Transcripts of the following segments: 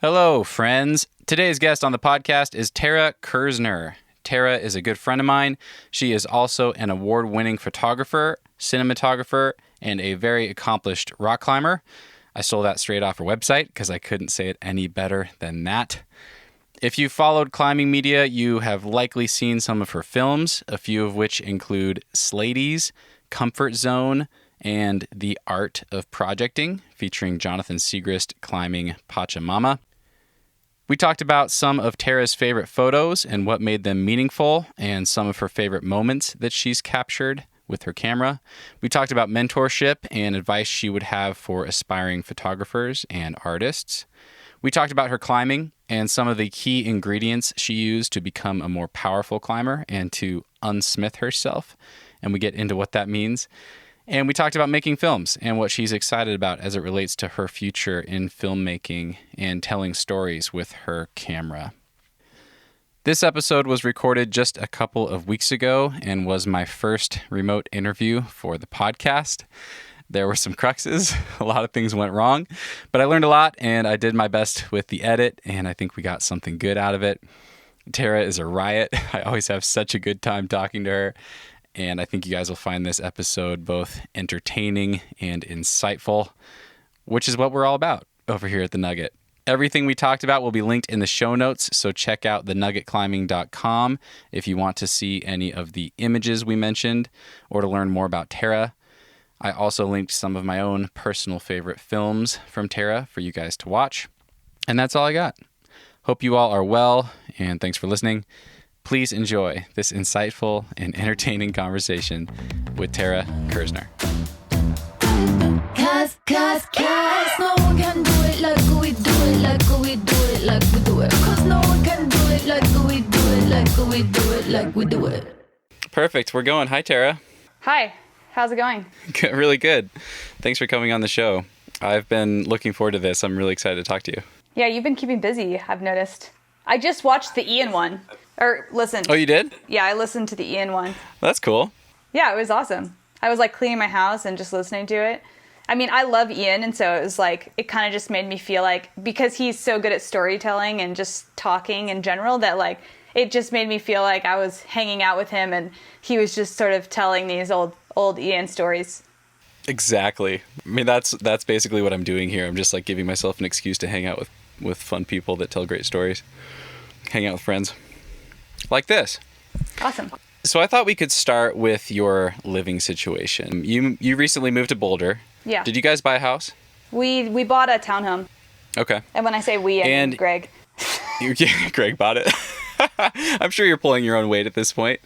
Hello, friends. Today's guest on the podcast is Tara Kerzhner. Tara is a good friend of mine. She is also an award-winning photographer, cinematographer, and a very accomplished rock climber. I stole that straight off her website because I couldn't say it any better than that. If you followed climbing media, you have likely seen some of her films, a few of which include Sladies, Comfort Zone, and The Art of Projecting, featuring Jonathan Siegrist climbing Pachamama. We talked about some of Tara's favorite photos and what made them meaningful, and some of her favorite moments that she's captured with her camera. We talked about mentorship and advice she would have for aspiring photographers and artists. We talked about her climbing and some of the key ingredients she used to become a more powerful climber and to unsmith herself, and we get into what that means. And we talked about making films and what she's excited about as it relates to her future in filmmaking and telling stories with her camera. This episode was recorded just a couple of weeks ago and was my first remote interview for the podcast. There were some cruxes. A lot of things went wrong, but I learned a lot and I did my best with the edit, and I think we got something good out of it. Tara is a riot. I always have such a good time talking to her. And I think you guys will find this episode both entertaining and insightful, which is what we're all about over here at The Nugget. Everything we talked about will be linked in the show notes, so check out thenuggetclimbing.com if you want to see any of the images we mentioned or to learn more about Tara. I also linked some of my own personal favorite films from Tara for you guys to watch. And that's all I got. Hope you all are well, and thanks for listening. Please enjoy this insightful and entertaining conversation with Tara Kerzhner. Cause no one can do it like we do it, like we do it, like we do it. Cause no one can do it like we do it, like we do it, like we do it. Perfect. We're going. Hi, Tara. Hi. How's it going? Really good. Thanks for coming on the show. I've been looking forward to this. I'm really excited to talk to you. Yeah, you've been keeping busy, I've noticed. I just watched the Ian one. Or listened. Oh, you did? Yeah, I listened to the Ian one. That's cool. Yeah, it was awesome. I was like cleaning my house and just listening to it. I mean, I love Ian, and so it was like, it kind of just made me feel like, because he's so good at storytelling and just talking in general, that like, it just made me feel like I was hanging out with him and he was just sort of telling these old Ian stories. Exactly. I mean, that's basically what I'm doing here. I'm just like giving myself an excuse to hang out with fun people that tell great stories. Hang out with friends. Like this. Awesome. So I thought we could start with your living situation. You recently moved to Boulder. Yeah. Did you guys buy a house? We bought a townhome. Okay. And when I say we, I mean Greg. Greg bought it. I'm sure you're pulling your own weight at this point.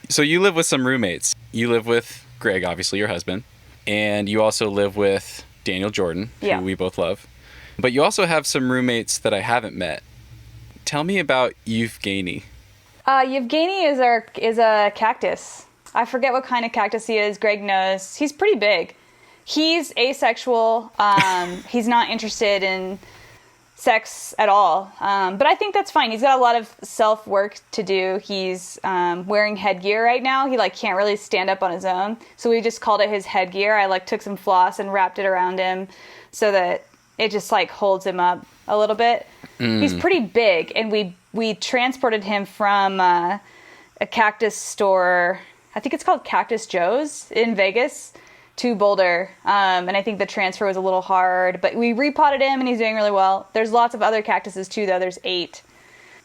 So you live with some roommates. You live with Greg, obviously your husband, and you also live with Daniel Jordan, who we both love. But you also have some roommates that I haven't met. Tell me about Yevgeny. Yevgeny is a cactus. I forget what kind of cactus he is. Greg knows. He's pretty big. He's asexual. He's not interested in sex at all. But I think that's fine. He's got a lot of self-work to do. He's wearing headgear right now. He can't really stand up on his own. So we just called it his headgear. I took some floss and wrapped it around him so that it just holds him up a little bit. He's pretty big, and we transported him from a cactus store, I think it's called Cactus Joe's in Vegas, to Boulder. And I think the transfer was a little hard, but we repotted him and he's doing really well. There's lots of other cactuses too, though. There's 8.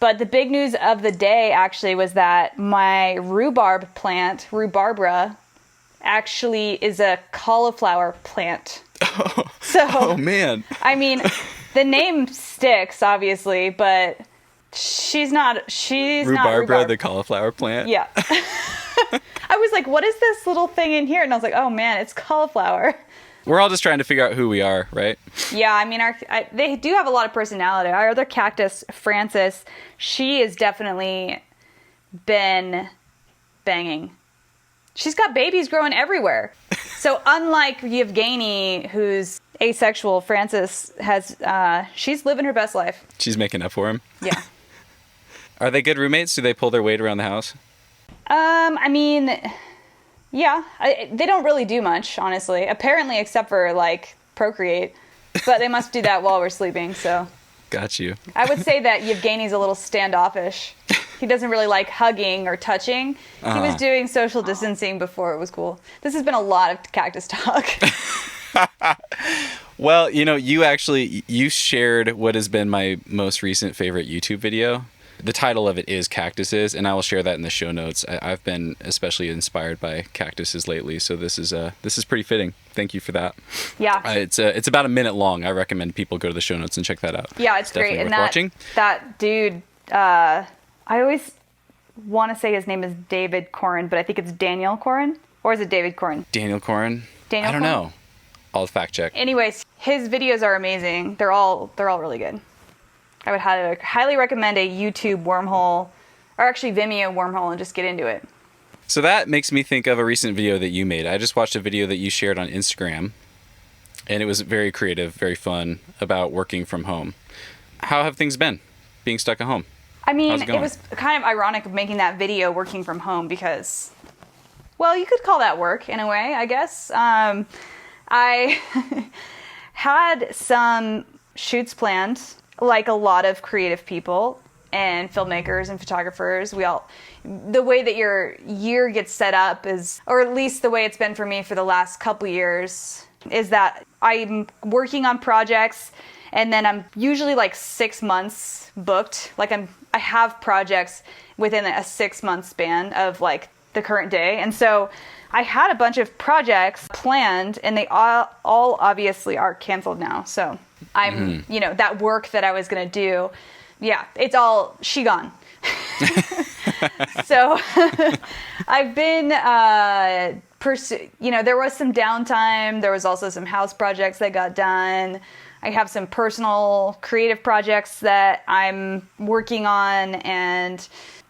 But the big news of the day actually was that my rhubarb plant, rhubarbra, actually is a cauliflower plant. Oh man. I mean, the name sticks, obviously, but she's not rhubarb. The cauliflower plant. Yeah. I was like, what is this little thing in here? And I was like, oh man, it's cauliflower. We're all just trying to figure out who we are, right? Yeah, I mean, they do have a lot of personality. Our other cactus, Frances, she has definitely been banging. She's got babies growing everywhere. So unlike Yevgeny, who's asexual, Frances she's living her best life. She's making up for him. Yeah. Are they good roommates? Do they pull their weight around the house? I mean, yeah. They don't really do much, honestly. Apparently, except for, procreate. But they must do that while we're sleeping, so. Got you. I would say that Yevgeny's a little standoffish. He doesn't really like hugging or touching. He was doing social distancing before it was cool. This has been a lot of cactus talk. Well, you shared what has been my most recent favorite YouTube video. The title of it is Cactuses, and I will share that in the show notes. I've been especially inspired by cactuses lately, so this is pretty fitting. Thank you for that. Yeah. It's about a minute long. I recommend people go to the show notes and check that out. Yeah, it's great. Definitely And worth watching. That dude, I always want to say his name is David Corin, but I think it's Daniel Corin, or is it David Corin? Daniel Corin? Daniel I don't know. I'll fact check. Anyways, his videos are amazing. They're all really good. I would highly recommend a YouTube wormhole, or actually Vimeo wormhole, and just get into it. So that makes me think of a recent video that you made. I just watched a video that you shared on Instagram, and it was very creative, very fun, about working from home. How have things been, being stuck at home? I mean, How's it going? it was kind of ironic of making that video working from home because, well, you could call that work in a way, I guess. I had some shoots planned, like a lot of creative people and filmmakers and photographers. The way that your year gets set up is, or at least the way it's been for me for the last couple years, is that I'm working on projects and then I'm usually like 6 months booked. Like I have projects within a 6 month span of like the current day. And so I had a bunch of projects planned and they all obviously are canceled now. So I'm, that work that I was going to do, yeah, it's all she gone. So I've been, there was some downtime. There was also some house projects that got done. I have some personal creative projects that I'm working on, and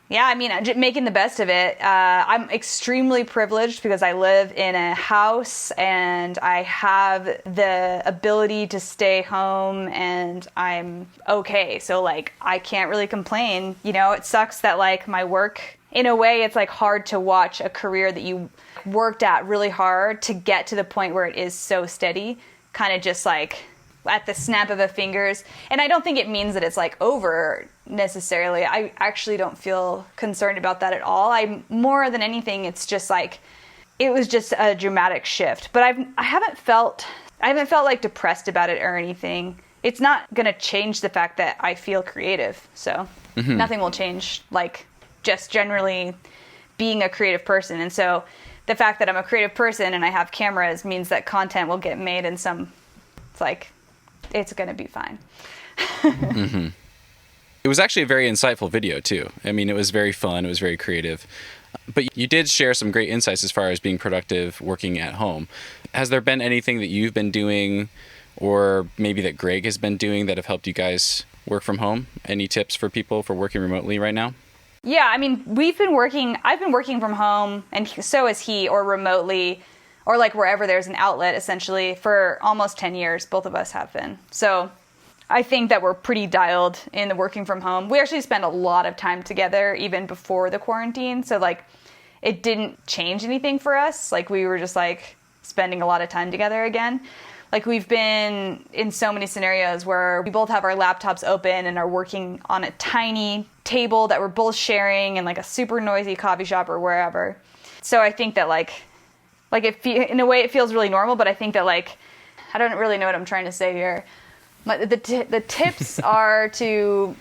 yeah, I mean, making the best of it. I'm extremely privileged because I live in a house and I have the ability to stay home and I'm okay. So like, I can't really complain. It sucks that like my work, in a way, it's like hard to watch a career that you worked at really hard to get to the point where it is so steady, kind of just like at the snap of a fingers. And I don't think it means that it's like over necessarily. I actually don't feel concerned about that at all. More than anything, it's just like, it was just a dramatic shift. But I haven't felt like depressed about it or anything. It's not going to change the fact that I feel creative. So nothing will change, like just generally being a creative person. And so the fact that I'm a creative person and I have cameras means that content will get made in some, it's going to be fine. It was actually a very insightful video, too. I mean, it was very fun. It was very creative. But you did share some great insights as far as being productive working at home. Has there been anything that you've been doing or maybe that Greg has been doing that have helped you guys work from home? Any tips for people for working remotely right now? Yeah, I mean, I've been working from home, and so has he, or remotely, or like wherever there's an outlet, essentially, for almost 10 years. Both of us have been. So I think that we're pretty dialed in the working from home. We actually spend a lot of time together even before the quarantine. So like it didn't change anything for us. Like we were just like spending a lot of time together again. Like we've been in so many scenarios where we both have our laptops open and are working on a tiny table that we're both sharing in like a super noisy coffee shop or wherever. So I think that in a way it feels really normal, but I think that I don't really know what I'm trying to say here. The tips are to,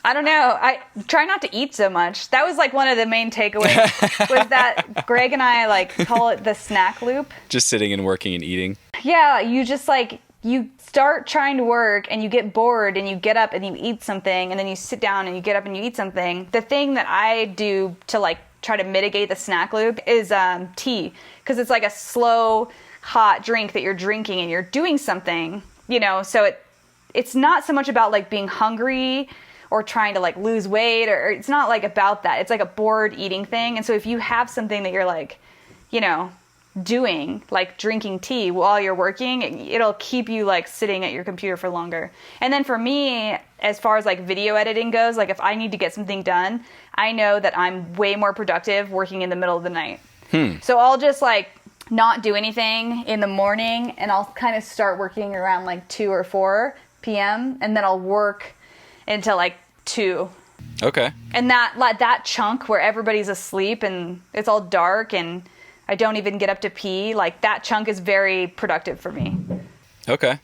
I don't know, I try not to eat so much. That was one of the main takeaways was that Greg and I call it the snack loop. Just sitting and working and eating. Yeah, you just you start trying to work and you get bored and you get up and you eat something and then you sit down and you get up and you eat something. The thing that I do to try to mitigate the snack loop is tea, because it's a slow, hot drink that you're drinking and you're doing something. So it's not so much about being hungry or trying to lose weight, or it's not about that. It's a bored eating thing. And so if you have something that you're doing, drinking tea while you're working, it'll keep you sitting at your computer for longer. And then for me, as far as video editing goes, if I need to get something done, I know that I'm way more productive working in the middle of the night. So I'll just not do anything in the morning, and I'll kind of start working around 2 or 4, p.m. and then I'll work until like 2. Okay. And that chunk where everybody's asleep and it's all dark and I don't even get up to pee, like that chunk is very productive for me. Okay.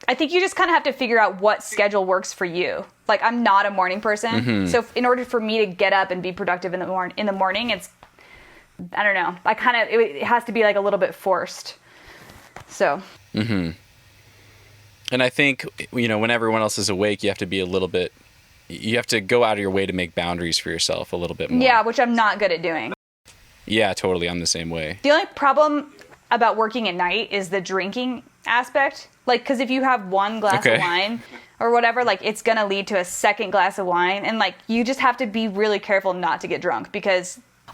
I think you just kind of have to figure out what schedule works for you. Like, I'm not a morning person. So in order for me to get up and be productive in the morning, it's, I don't know. It has to be like a little bit forced. So. And I think, when everyone else is awake, you have to go out of your way to make boundaries for yourself a little bit more. Yeah, which I'm not good at doing. Yeah, totally. I'm the same way. The only problem about working at night is the drinking aspect. Like, because if you have one glass of wine or whatever, like, it's going to lead to a second glass of wine. And, like, you just have to be really careful not to get drunk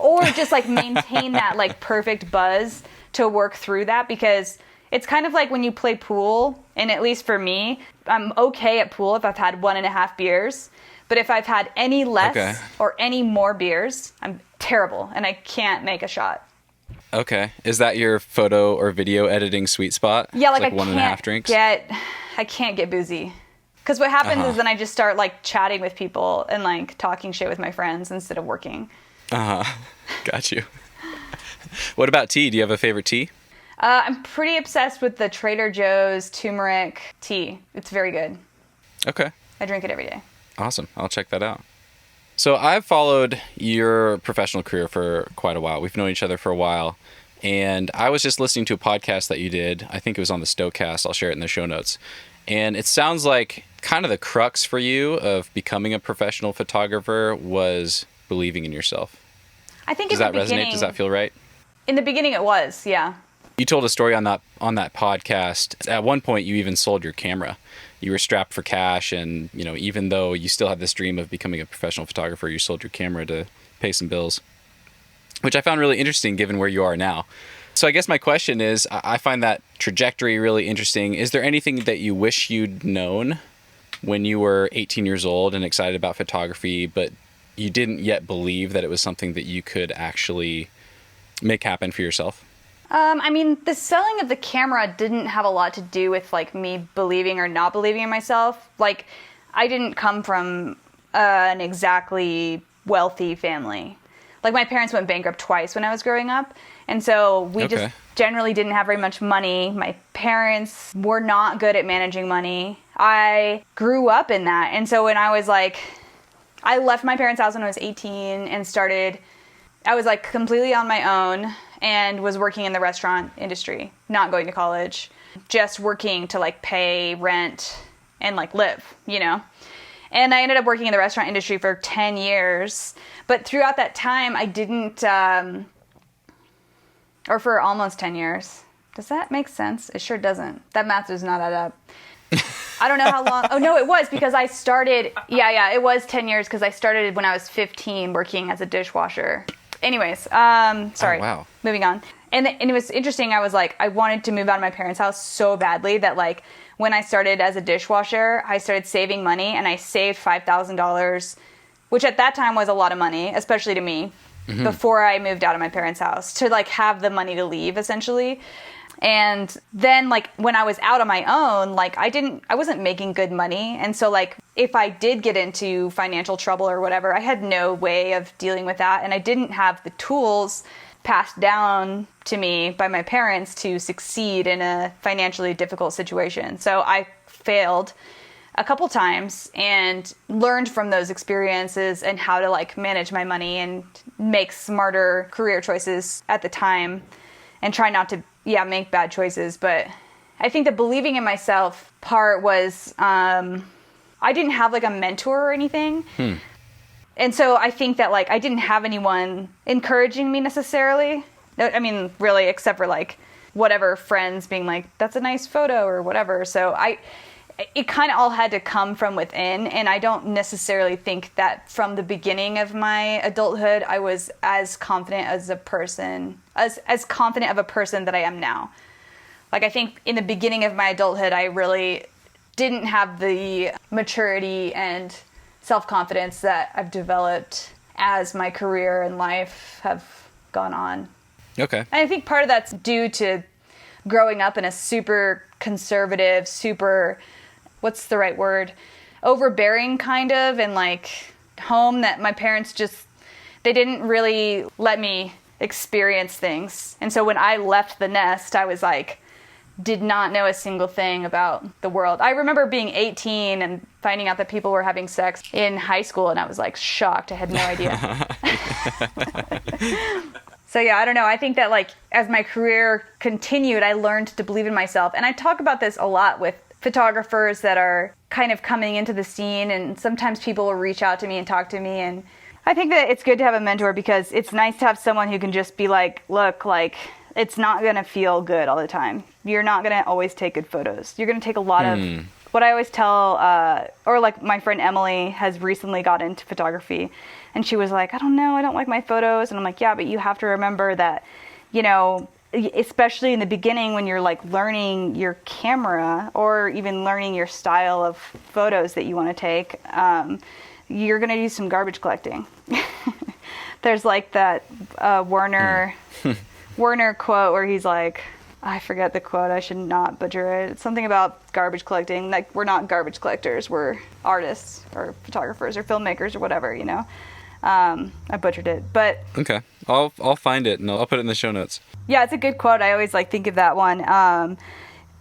or just, like, maintain that, like, perfect buzz to work through that. Because it's kind of like when you play pool, and at least for me, I'm okay at pool if I've had 1.5 beers. But if I've had any less or any more beers, I'm terrible, and I can't make a shot. Okay. Is that your photo or video editing sweet spot? Yeah, like I 1.5 drinks? I can't get boozy. Because what happens is then I just start like chatting with people and like talking shit with my friends instead of working. Got you. What about tea? Do you have a favorite tea? I'm pretty obsessed with the Trader Joe's turmeric tea. It's very good. Okay. I drink it every day. Awesome. I'll check that out. So I've followed your professional career for quite a while. We've known each other for a while. And I was just listening to a podcast that you did. I think it was on the Stokecast. I'll share it in the show notes. And it sounds like kind of the crux for you of becoming a professional photographer was believing in yourself. I think Does that resonate? Does that feel right? In the beginning it was, yeah. You told a story on that podcast. At one point, you even sold your camera. You were strapped for cash, and even though you still had this dream of becoming a professional photographer, you sold your camera to pay some bills, which I found really interesting given where you are now. So I guess my question is, I find that trajectory really interesting. Is there anything that you wish you'd known when you were 18 years old and excited about photography, but you didn't yet believe that it was something that you could actually make happen for yourself? I mean, the selling of the camera didn't have a lot to do with like me believing or not believing in myself. Like, I didn't come from an exactly wealthy family. Like, my parents went bankrupt twice when I was growing up. And so we just generally didn't have very much money. My parents were not good at managing money. I grew up in that. And so when I was like, I left my parents' house when I was 18 and I was like completely on my own and was working in the restaurant industry, not going to college, just working to like pay rent and like live, And I ended up working in the restaurant industry for 10 years. But throughout that time, I didn't, or for almost 10 years. Does that make sense? It sure doesn't. That math does not add up. I don't know how long. Oh, no, it was because I started. Yeah, it was 10 years because I started when I was 15 working as a dishwasher. Anyways, sorry. Oh, wow. Moving on. And it was interesting. I was like, I wanted to move out of my parents' house so badly that like when I started as a dishwasher, I started saving money and I saved $5,000, which at that time was a lot of money, especially to me, before I moved out of my parents' house to like have the money to leave essentially. And then like when I was out on my own, like I wasn't making good money. And so like if I did get into financial trouble or whatever, I had no way of dealing with that. And I didn't have the tools passed down to me by my parents to succeed in a financially difficult situation. So I failed a couple times and learned from those experiences and how to like manage my money and make smarter career choices at the time and try not to make bad choices. But I think the believing in myself part was I didn't have like a mentor or anything. And so I think that like I didn't have anyone encouraging me necessarily. I mean, really, except for like whatever friends being like, that's a nice photo or whatever. So it kind of all had to come from within. And I don't necessarily think that from the beginning of my adulthood, I was as confident as a person, as confident of a person that I am now. Like, I think in the beginning of my adulthood, I really didn't have the maturity and self-confidence that I've developed as my career and life have gone on. Okay. And I think part of that's due to growing up in a super conservative, super what's the right word? Overbearing kind of, and like home that my parents just, they didn't really let me experience things. And so when I left the nest, I was like, did not know a single thing about the world. I remember being 18 and finding out that people were having sex in high school, and I was like shocked. I had no idea. So yeah, I don't know. I think that like as my career continued, I learned to believe in myself. And I talk about this a lot with photographers that are kind of coming into the scene, and sometimes people will reach out to me and talk to me. And I think that it's good to have a mentor because it's nice to have someone who can just be like, look, like, it's not going to feel good all the time. You're not going to always take good photos. You're going to take a lot of, what I always tell, or like my friend Emily has recently got into photography, and she was like, I don't know, I don't like my photos. And I'm like, yeah, but you have to remember that, you know, especially in the beginning when you're like learning your camera or even learning your style of photos that you want to take, you're going to do some garbage collecting. There's like that Werner quote where he's like, I forget the quote, I should not butcher it. It's something about garbage collecting. Like, we're not garbage collectors, we're artists or photographers or filmmakers or whatever, you know. I butchered it, but okay, I'll find it and I'll put it in the show notes. Yeah, it's a good quote. I always like think of that one.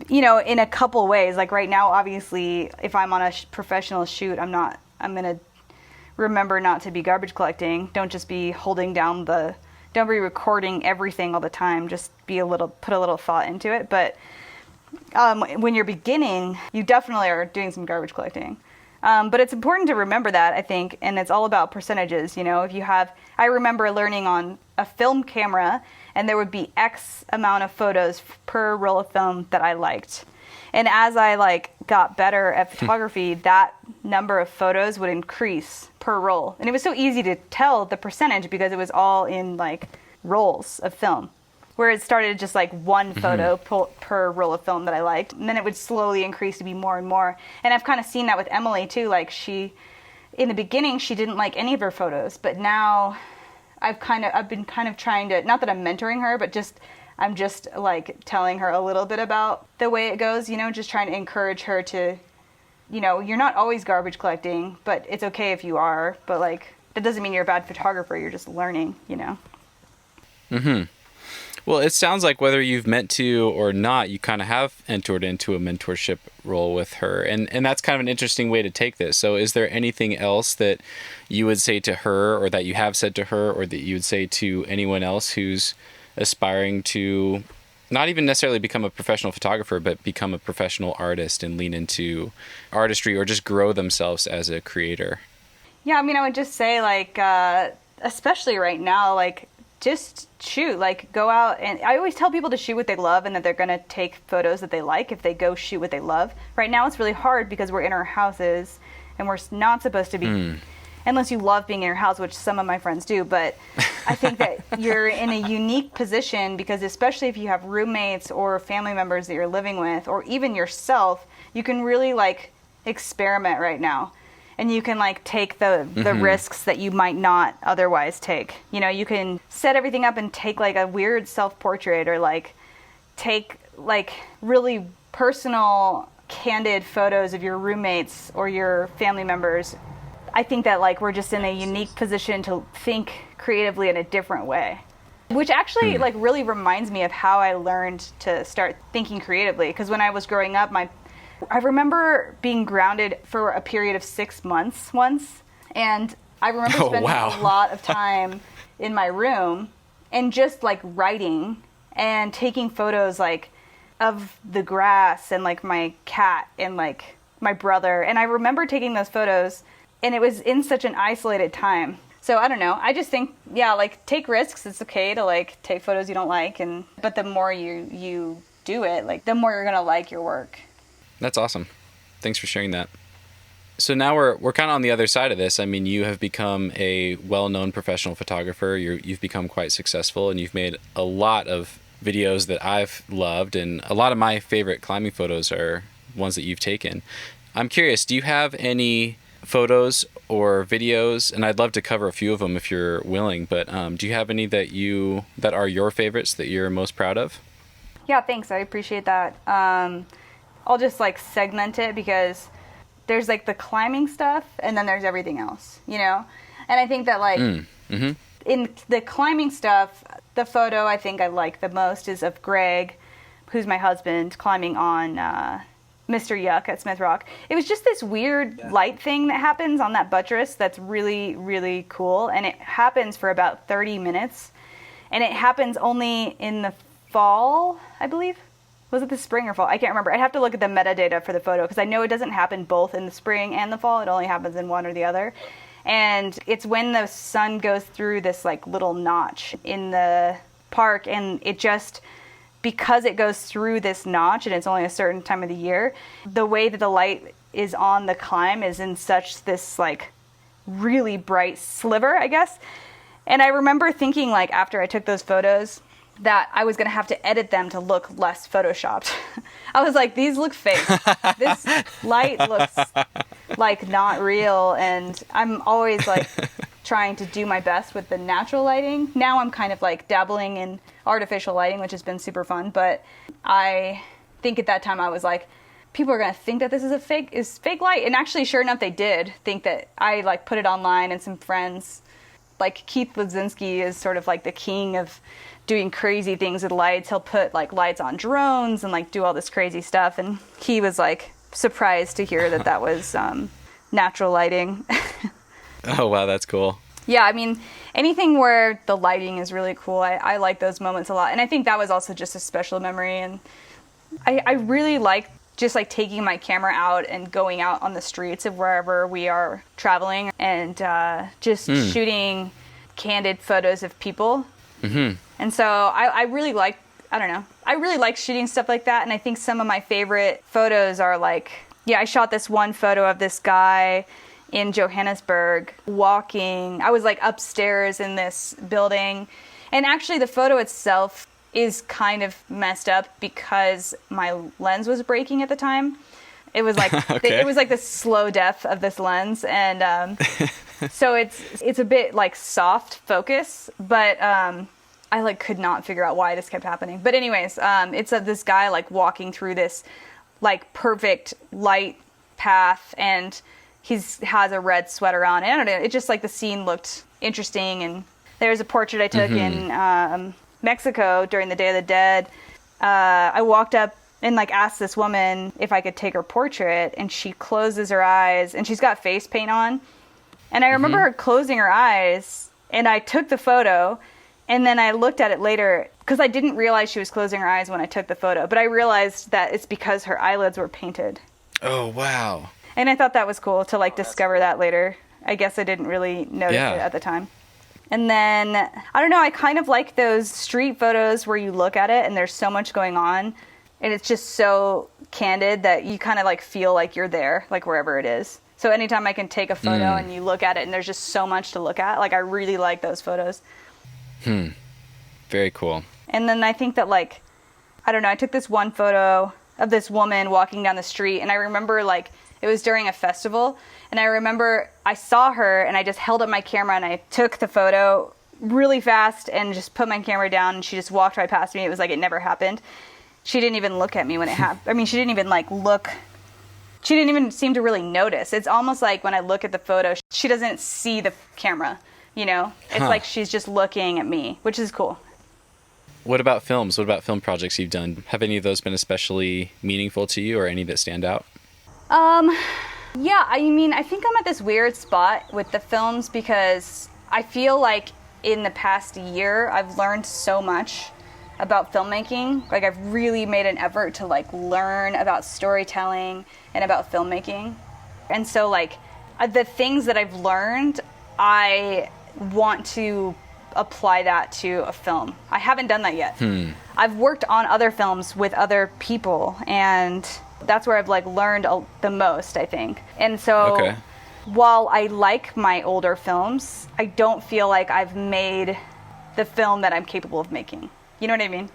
You know, in a couple ways. Like right now, obviously, if I'm on a professional shoot, I'm gonna remember not to be garbage collecting. Don't just be holding down don't be recording everything all the time. Just put a little thought into it. But when you're beginning, you definitely are doing some garbage collecting. But it's important to remember that, I think, and it's all about percentages. You know, I remember learning on a film camera, and there would be X amount of photos per roll of film that I liked. And as I like got better at photography, that number of photos would increase per roll. And it was so easy to tell the percentage because it was all in like rolls of film, where it started just like one photo per roll of film that I liked. And then it would slowly increase to be more and more. And I've kind of seen that with Emily too. Like in the beginning, she didn't like any of her photos, but now I've been kind of trying to, not that I'm mentoring her, but I'm just like telling her a little bit about the way it goes, you know, just trying to encourage her to, you know, you're not always garbage collecting, but it's okay if you are, but like, that doesn't mean you're a bad photographer. You're just learning, you know? Mm-hmm. Well, it sounds like whether you've meant to or not, you kind of have entered into a mentorship role with her. And that's kind of an interesting way to take this. So is there anything else that you would say to her, or that you have said to her, or that you would say to anyone else who's aspiring to not even necessarily become a professional photographer, but become a professional artist and lean into artistry or just grow themselves as a creator? Yeah, I mean, I would just say like, especially right now, like, just shoot, like go out. And I always tell people to shoot what they love and that they're going to take photos that they like if they go shoot what they love. Right now it's really hard because we're in our houses and we're not supposed to be, unless you love being in your house, which some of my friends do. But I think that you're in a unique position because especially if you have roommates or family members that you're living with, or even yourself, you can really like experiment right now. And you can like take the risks that you might not otherwise take. You know, you can set everything up and take like a weird self-portrait, or like take like really personal, candid photos of your roommates or your family members. I think that like we're just in a unique position to think creatively in a different way, which actually like really reminds me of how I learned to start thinking creatively. Because when I was growing up, I remember being grounded for a period of 6 months once, and I remember spending a lot of time in my room and just like writing and taking photos like of the grass and like my cat and like my brother. And I remember taking those photos, and it was in such an isolated time. So I don't know. I just think, yeah, like take risks. It's okay to like take photos you don't like, but the more you do it, like the more you're gonna like your work. That's awesome. Thanks for sharing that. So now we're kind of on the other side of this. I mean, you have become a well-known professional photographer. You've become quite successful, and you've made a lot of videos that I've loved, and a lot of my favorite climbing photos are ones that you've taken. I'm curious, do you have any photos or videos, and I'd love to cover a few of them if you're willing, but do you have any that are your favorites that you're most proud of? Yeah, thanks. I appreciate that. I'll just like segment it because there's like the climbing stuff and then there's everything else, you know? And I think that like in the climbing stuff, the photo I think I like the most is of Greg, who's my husband, climbing on Mr. Yuck at Smith Rock. It was just this weird light thing that happens on that buttress that's really, really cool. And it happens for about 30 minutes. And it happens only in the fall, I believe. Was it the spring or fall? I can't remember. I'd have to look at the metadata for the photo because I know it doesn't happen both in the spring and the fall. It only happens in one or the other. And it's when the sun goes through this like little notch in the park, and it just, because it goes through this notch and it's only a certain time of the year, the way that the light is on the climb is in such this like really bright sliver, I guess. And I remember thinking like after I took those photos that I was going to have to edit them to look less photoshopped. I was like, these look fake. This light looks like not real. And I'm always like trying to do my best with the natural lighting. Now I'm kind of like dabbling in artificial lighting, which has been super fun. But I think at that time I was like, people are going to think that this is fake light. And actually, sure enough, they did think that I like put it online, and some friends, like Keith Ledzinski is sort of like the king of doing crazy things with lights. He'll put like lights on drones and like do all this crazy stuff. And he was like surprised to hear that was natural lighting. Oh, wow. That's cool. Yeah. I mean, anything where the lighting is really cool. I like those moments a lot. And I think that was also just a special memory. And I really like just like taking my camera out and going out on the streets of wherever we are traveling and just shooting candid photos of people. Mm-hmm. And so I really like, I really like shooting stuff like that. And I think some of my favorite photos are like, I shot this one photo of this guy in Johannesburg walking. I was like upstairs in this building. And actually the photo itself is kind of messed up because my lens was breaking at the time. It was like it was like the slow death of this lens, and so it's a bit like soft focus, but I like could not figure out why this kept happening. But anyways, it's this guy like walking through this like perfect light path, and has a red sweater on. I don't know. It just like the scene looked interesting, and there's a portrait I took in Mexico during the Day of the Dead. I walked up and like asked this woman if I could take her portrait, and she closes her eyes, and she's got face paint on. And I remember her closing her eyes, and I took the photo, and then I looked at it later because I didn't realize she was closing her eyes when I took the photo, but I realized that it's because her eyelids were painted. Oh, wow. And I thought that was cool to like discover that later. I guess I didn't really notice it at the time. And then, I don't know, I kind of like those street photos where you look at it and there's so much going on, and it's just so candid that you kind of like feel like you're there, like wherever it is. So anytime I can take a photo and you look at it and there's just so much to look at, like I really like those photos. Very cool. And then I think that like, I don't know, I took this one photo of this woman walking down the street, and I remember like, it was during a festival, and I remember I saw her and I just held up my camera and I took the photo really fast and just put my camera down, and she just walked right past me. It was like it never happened. She didn't even look at me when it happened. I mean, she didn't even like look. She didn't even seem to really notice. It's almost like when I look at the photo, she doesn't see the camera, you know? It's like she's just looking at me, which is cool. What about films? What about film projects you've done? Have any of those been especially meaningful to you, or any that stand out? Yeah, I mean, I think I'm at this weird spot with the films because I feel like in the past year, I've learned so much about filmmaking. Like, I've really made an effort to, like, learn about storytelling and about filmmaking. And so, like, the things that I've learned, I want to apply that to a film. I haven't done that yet. I've worked on other films with other people, and that's where I've like learned the most, I think. And so while I like my older films, I don't feel like I've made the film that I'm capable of making. You know what I mean?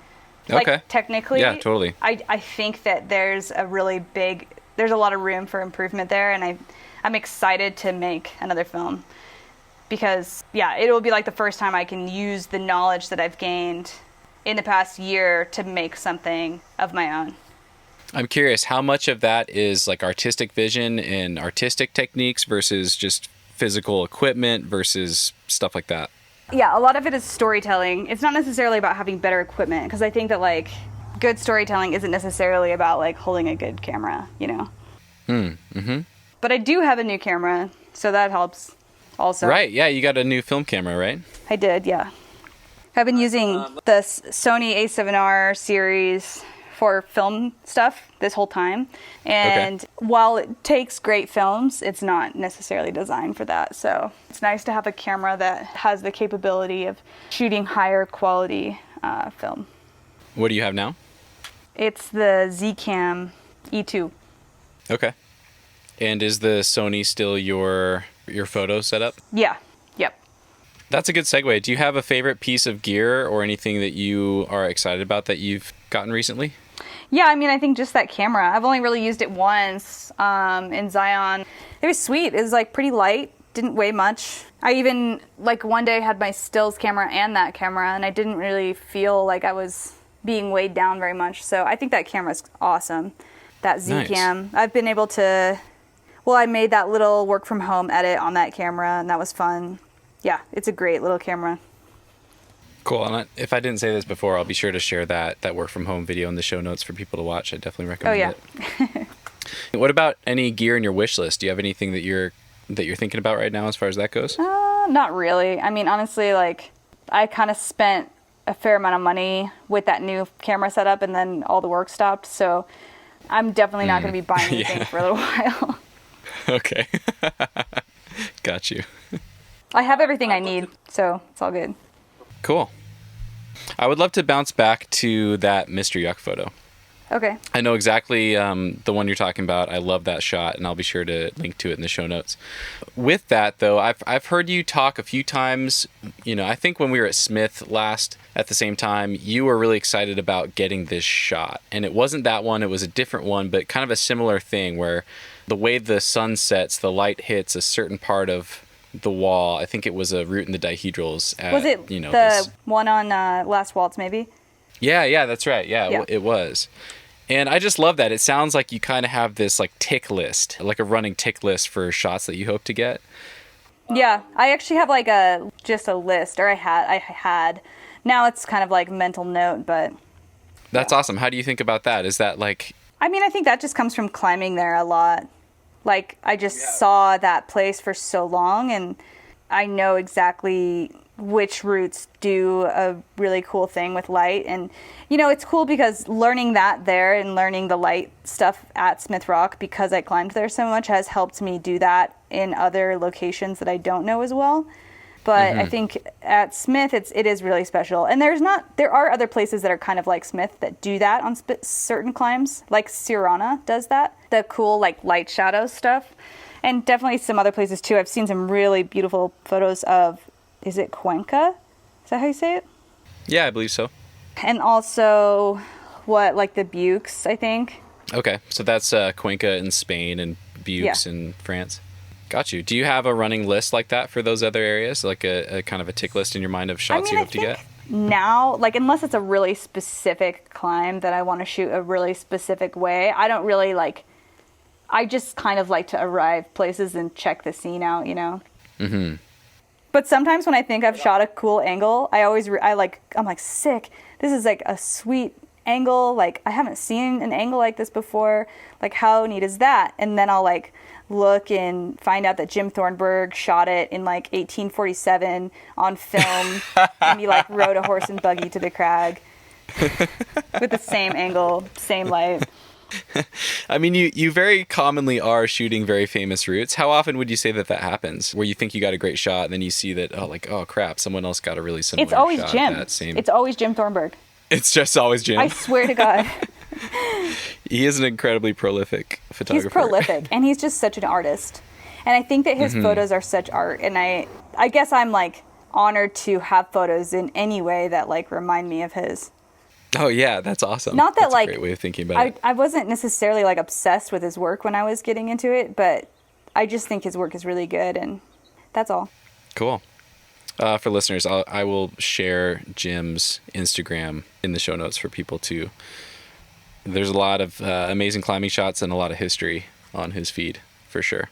Like technically, yeah, totally. I think that there's a lot of room for improvement there, and I'm excited to make another film because it will be like the first time I can use the knowledge that I've gained in the past year to make something of my own. I'm curious, how much of that is like artistic vision and artistic techniques versus just physical equipment versus stuff like that? Yeah, a lot of it is storytelling. It's not necessarily about having better equipment, because I think that like good storytelling isn't necessarily about like holding a good camera, you know. Mm-hmm. But I do have a new camera, so that helps also. Right, yeah, you got a new film camera, right? I did, yeah. I've been using the Sony A7R series for film stuff this whole time. And while it takes great films, it's not necessarily designed for that. So it's nice to have a camera that has the capability of shooting higher quality film. What do you have now? It's the Zcam E2. Okay. And is the Sony still your photo setup? Yeah. Yep. That's a good segue. Do you have a favorite piece of gear or anything that you are excited about that you've gotten recently? Yeah, I mean, I think just that camera. I've only really used it once in Zion. It was sweet. It was like pretty light, didn't weigh much. I even like one day had my stills camera and that camera, and I didn't really feel like I was being weighed down very much. So I think that camera's awesome. That Zcam. Nice. I've been able to, I made that little work from home edit on that camera, and that was fun. Yeah, it's a great little camera. Cool. And if I didn't say this before, I'll be sure to share that work from home video in the show notes for people to watch. I definitely recommend it. What about any gear in your wish list? Do you have anything that you're thinking about right now as far as that goes? Not really. I mean, honestly, like I kind of spent a fair amount of money with that new camera setup, and then all the work stopped. So I'm definitely not going to be buying anything for a little while. Okay. Got you. I have everything I need, so it's all good. Cool. I would love to bounce back to that Mr. Yuck photo. Okay. I know exactly the one you're talking about. I love that shot, and I'll be sure to link to it in the show notes. With that, though, I've heard you talk a few times. You know, I think when we were at Smith last at the same time, you were really excited about getting this shot. And it wasn't that one. It was a different one, but kind of a similar thing where the way the sun sets, the light hits a certain part of the wall. I think it was a root in the dihedrals. Was it the one on Last Waltz, maybe? Yeah, that's right. Yeah, it was. And I just love that. It sounds like you kind of have this like tick list, like a running tick list for shots that you hope to get. Yeah, I actually have like just a list, or I had. Now it's kind of like mental note, but. That's awesome. How do you think about that? Is that like. I mean, I think that just comes from climbing there a lot. Like, I just saw that place for so long, and I know exactly which routes do a really cool thing with light. And, you know, it's cool because learning that there and learning the light stuff at Smith Rock, because I climbed there so much, has helped me do that in other locations that I don't know as well. But I think at Smith, it is really special. And there are other places that are kind of like Smith that do that on certain climbs. Like Sirana does that, the cool like light shadow stuff. And definitely some other places too. I've seen some really beautiful photos of, is it Cuenca? Is that how you say it? Yeah, I believe so. And also like the Buttes, I think. Okay, so that's Cuenca in Spain and Buttes in France. Got you. Do you have a running list like that for those other areas? Like a kind of a tick list in your mind of shots you hope to get? Now, like unless it's a really specific climb that I want to shoot a really specific way, I don't really like, I just kind of like to arrive places and check the scene out, you know? Mm-hmm. But sometimes when I think I've shot a cool angle, I'm like, sick. This is like a sweet angle. Like I haven't seen an angle like this before. Like how neat is that? And then I'll like look and find out that Jim Thornburg shot it in like 1847 on film, and he like rode a horse and buggy to the crag with the same angle, same light. I mean, you very commonly are shooting very famous routes. How often would you say that happens, where you think you got a great shot and then you see that, oh crap, someone else got a really similar shot? It's always Jim. It's always Jim Thornburg. It's just always Jim. I swear to God. He is an incredibly prolific photographer. He's prolific, and he's just such an artist. And I think that his photos are such art. And I guess I'm like honored to have photos in any way that like remind me of his. Oh yeah, that's awesome. Not that that's like a great way of thinking about it. I wasn't necessarily like obsessed with his work when I was getting into it, but I just think his work is really good, and that's all. Cool. For listeners, I will share Jim's Instagram in the show notes for people to There's a lot of amazing climbing shots and a lot of history on his feed, for sure.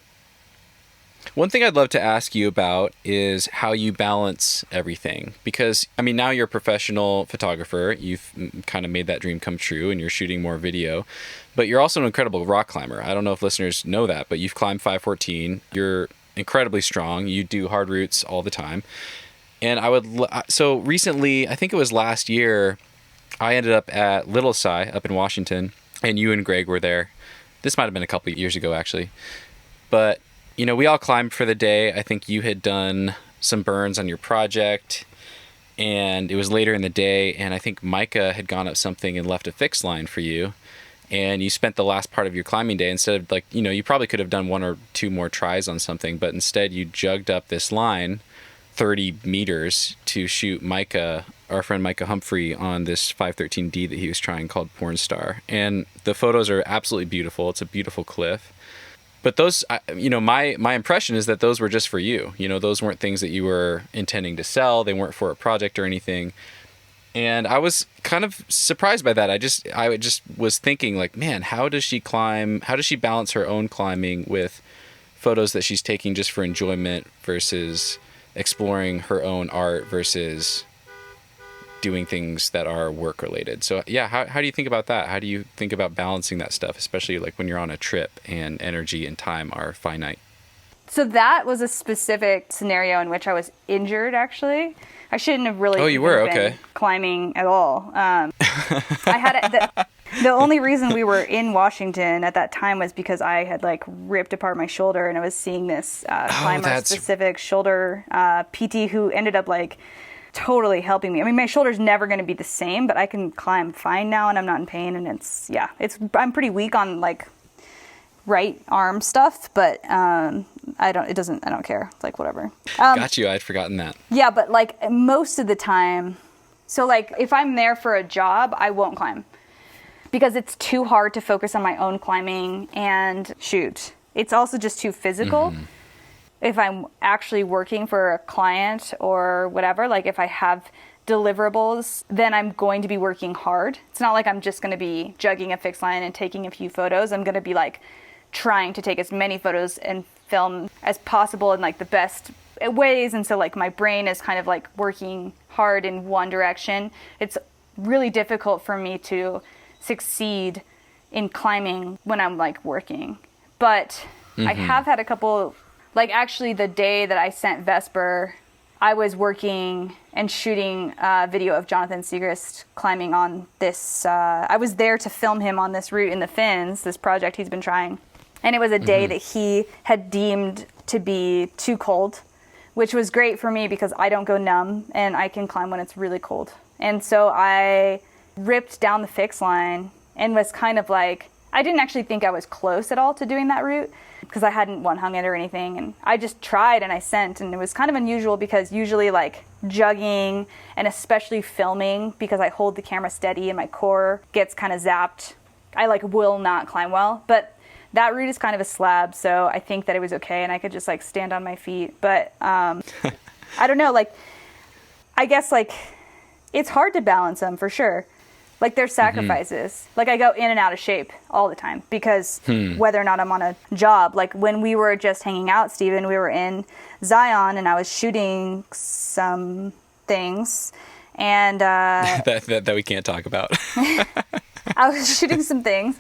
One thing I'd love to ask you about is how you balance everything. Because, I mean, now you're a professional photographer. You've kind of made that dream come true and you're shooting more video. But you're also an incredible rock climber. I don't know if listeners know that, but you've climbed 514. You're incredibly strong. You do hard routes all the time. And so recently, I think it was last year, I ended up at Little Sci up in Washington, and you and Greg were there. This might have been a couple of years ago, actually. But we all climbed for the day. I think you had done some burns on your project, and it was later in the day, and I think Micah had gone up something and left a fixed line for you, and you spent the last part of your climbing day, instead of you probably could have done one or two more tries on something, but instead you jugged up this line 30 meters to shoot Micah, our friend Micah Humphrey, on this 513D that he was trying called Porn Star. And the photos are absolutely beautiful. It's a beautiful cliff. But those, my impression is that those were just for you. Those weren't things that you were intending to sell. They weren't for a project or anything. And I was kind of surprised by that. I just was thinking, like, man, how does she climb? How does she balance her own climbing with photos that she's taking just for enjoyment versus exploring her own art versus doing things that are work related? So yeah, how do you think about that? How do you think about balancing that stuff, especially like when you're on a trip and energy and time are finite? So that was a specific scenario in which I was injured, actually. I shouldn't have really been climbing at all. I had the only reason we were in Washington at that time was because I had like ripped apart my shoulder, and I was seeing this climber-specific shoulder PT who ended up like totally helping me. I mean, my shoulder's never going to be the same, but I can climb fine now, and I'm not in pain. And I'm pretty weak on like right arm stuff, but I don't care. It's like whatever. Got you. I'd forgotten that. Yeah, but like most of the time, so like if I'm there for a job, I won't climb because it's too hard to focus on my own climbing and shoot. It's also just too physical. Mm-hmm. If I'm actually working for a client or whatever, like if I have deliverables, then I'm going to be working hard. It's not like I'm just going to be jugging a fixed line and taking a few photos. I'm going to be like trying to take as many photos and film as possible in like the best ways. And so like my brain is kind of like working hard in one direction. It's really difficult for me to succeed in climbing when I'm like working. But I have had a couple, like actually the day that I sent Vesper, I was working and shooting a video of Jonathan Siegrist climbing on this. I was there to film him on this route in the Finns, this project he's been trying. And it was a day that he had deemed to be too cold, which was great for me because I don't go numb and I can climb when it's really cold. And so I ripped down the fixed line and was kind of like, I didn't actually think I was close at all to doing that route because I hadn't hung it or anything. And I just tried and I sent, and it was kind of unusual because usually like jugging and especially filming, because I hold the camera steady and my core gets kind of zapped, I like will not climb well. But that route is kind of a slab, so I think that it was okay and I could just like stand on my feet. But I don't know, like I guess like it's hard to balance them for sure. Like there's sacrifices. Like I go in and out of shape all the time because whether or not I'm on a job, like when we were just hanging out, Steven, we were in Zion and I was shooting some things and that we can't talk about. I was shooting some things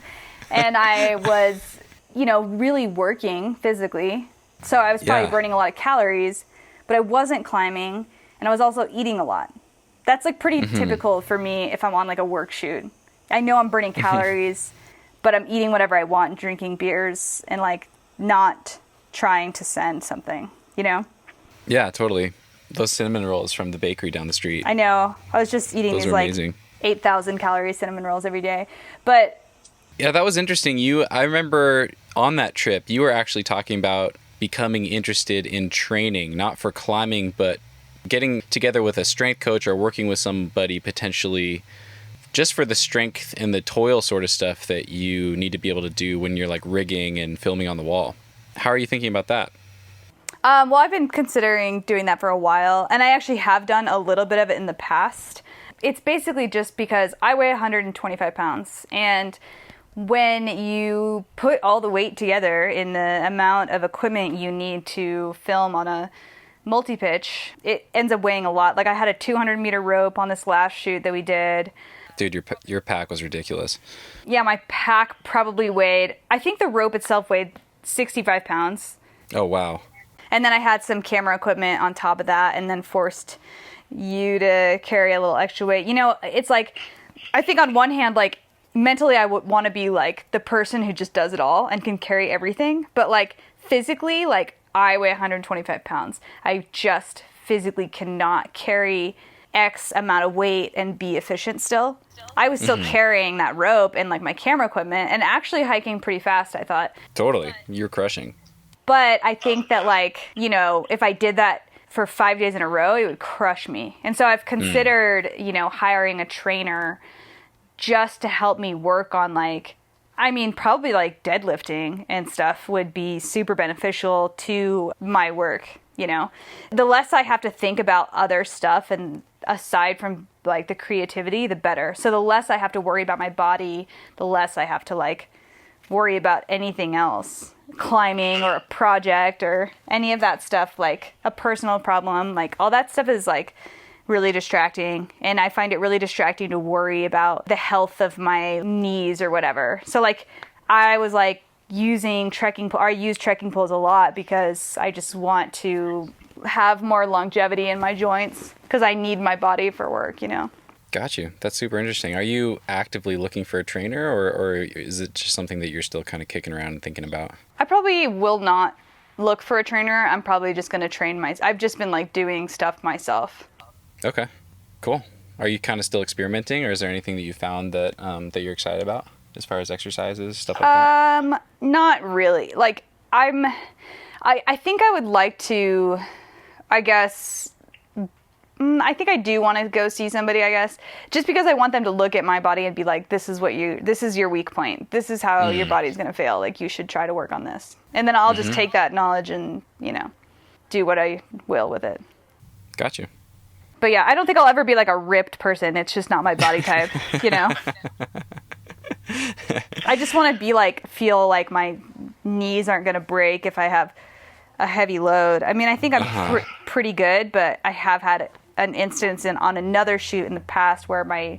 and I was, really working physically. So I was probably burning a lot of calories, but I wasn't climbing and I was also eating a lot. That's like pretty typical for me if I'm on like a work shoot. I know I'm burning calories, but I'm eating whatever I want and drinking beers and like not trying to send something, Yeah, totally. Those cinnamon rolls from the bakery down the street. I know. I was just eating these like 8,000 calorie cinnamon rolls every day. But yeah, that was interesting. I remember on that trip, you were actually talking about becoming interested in training, not for climbing, but getting together with a strength coach or working with somebody potentially just for the strength and the toil sort of stuff that you need to be able to do when you're like rigging and filming on the wall. How are you thinking about that? Well, I've been considering doing that for a while, and I actually have done a little bit of it in the past. It's basically just because I weigh 125 pounds, and when you put all the weight together in the amount of equipment you need to film on a multi-pitch, it ends up weighing a lot. Like I had a 200-meter rope on this last shoot that we did. Dude, your pack was ridiculous. Yeah, my pack probably weighed, I think the rope itself weighed 65 pounds. Oh, wow. And then I had some camera equipment on top of that, and then forced you to carry a little extra weight. You know, it's like, I think on one hand, like, mentally I would want to be like the person who just does it all and can carry everything. But like physically, like I weigh 125 pounds. I just physically cannot carry X amount of weight and be efficient still. I was still carrying that rope and like my camera equipment and actually hiking pretty fast, I thought. Totally. You're crushing. But I think that like, you know, if I did that for 5 days in a row, it would crush me. And so I've considered, you know, hiring a trainer just to help me work on like, I mean, probably like deadlifting and stuff would be super beneficial to my work, you know. The less I have to think about other stuff and aside from like the creativity, the better. So the less I have to worry about my body, the less I have to like worry about anything else. Climbing or a project or any of that stuff, like a personal problem, like all that stuff is like really distracting, and I find it really distracting to worry about the health of my knees or whatever. So like I was like using I use trekking poles a lot because I just want to have more longevity in my joints because I need my body for work, you know. Got you. That's super interesting. Are you actively looking for a trainer, or is it just something that you're still kind of kicking around and thinking about? I probably will not look for a trainer. I'm probably just going to train I've just been like doing stuff myself. Okay, cool. Are you kind of still experimenting, or is there anything that you found that that you're excited about as far as exercises, stuff like that? Not really. Like I think I would like to, I guess, I think I do want to go see somebody, I guess, just because I want them to look at my body and be like, this is your weak point. This is how your body's going to fail. Like, you should try to work on this. And then I'll just take that knowledge and, you know, do what I will with it. Got you. But yeah, I don't think I'll ever be like a ripped person. It's just not my body type, you know? I just want to be like, feel like my knees aren't going to break if I have a heavy load. I mean, I think I'm pretty good, but I have had an instance on another shoot in the past where my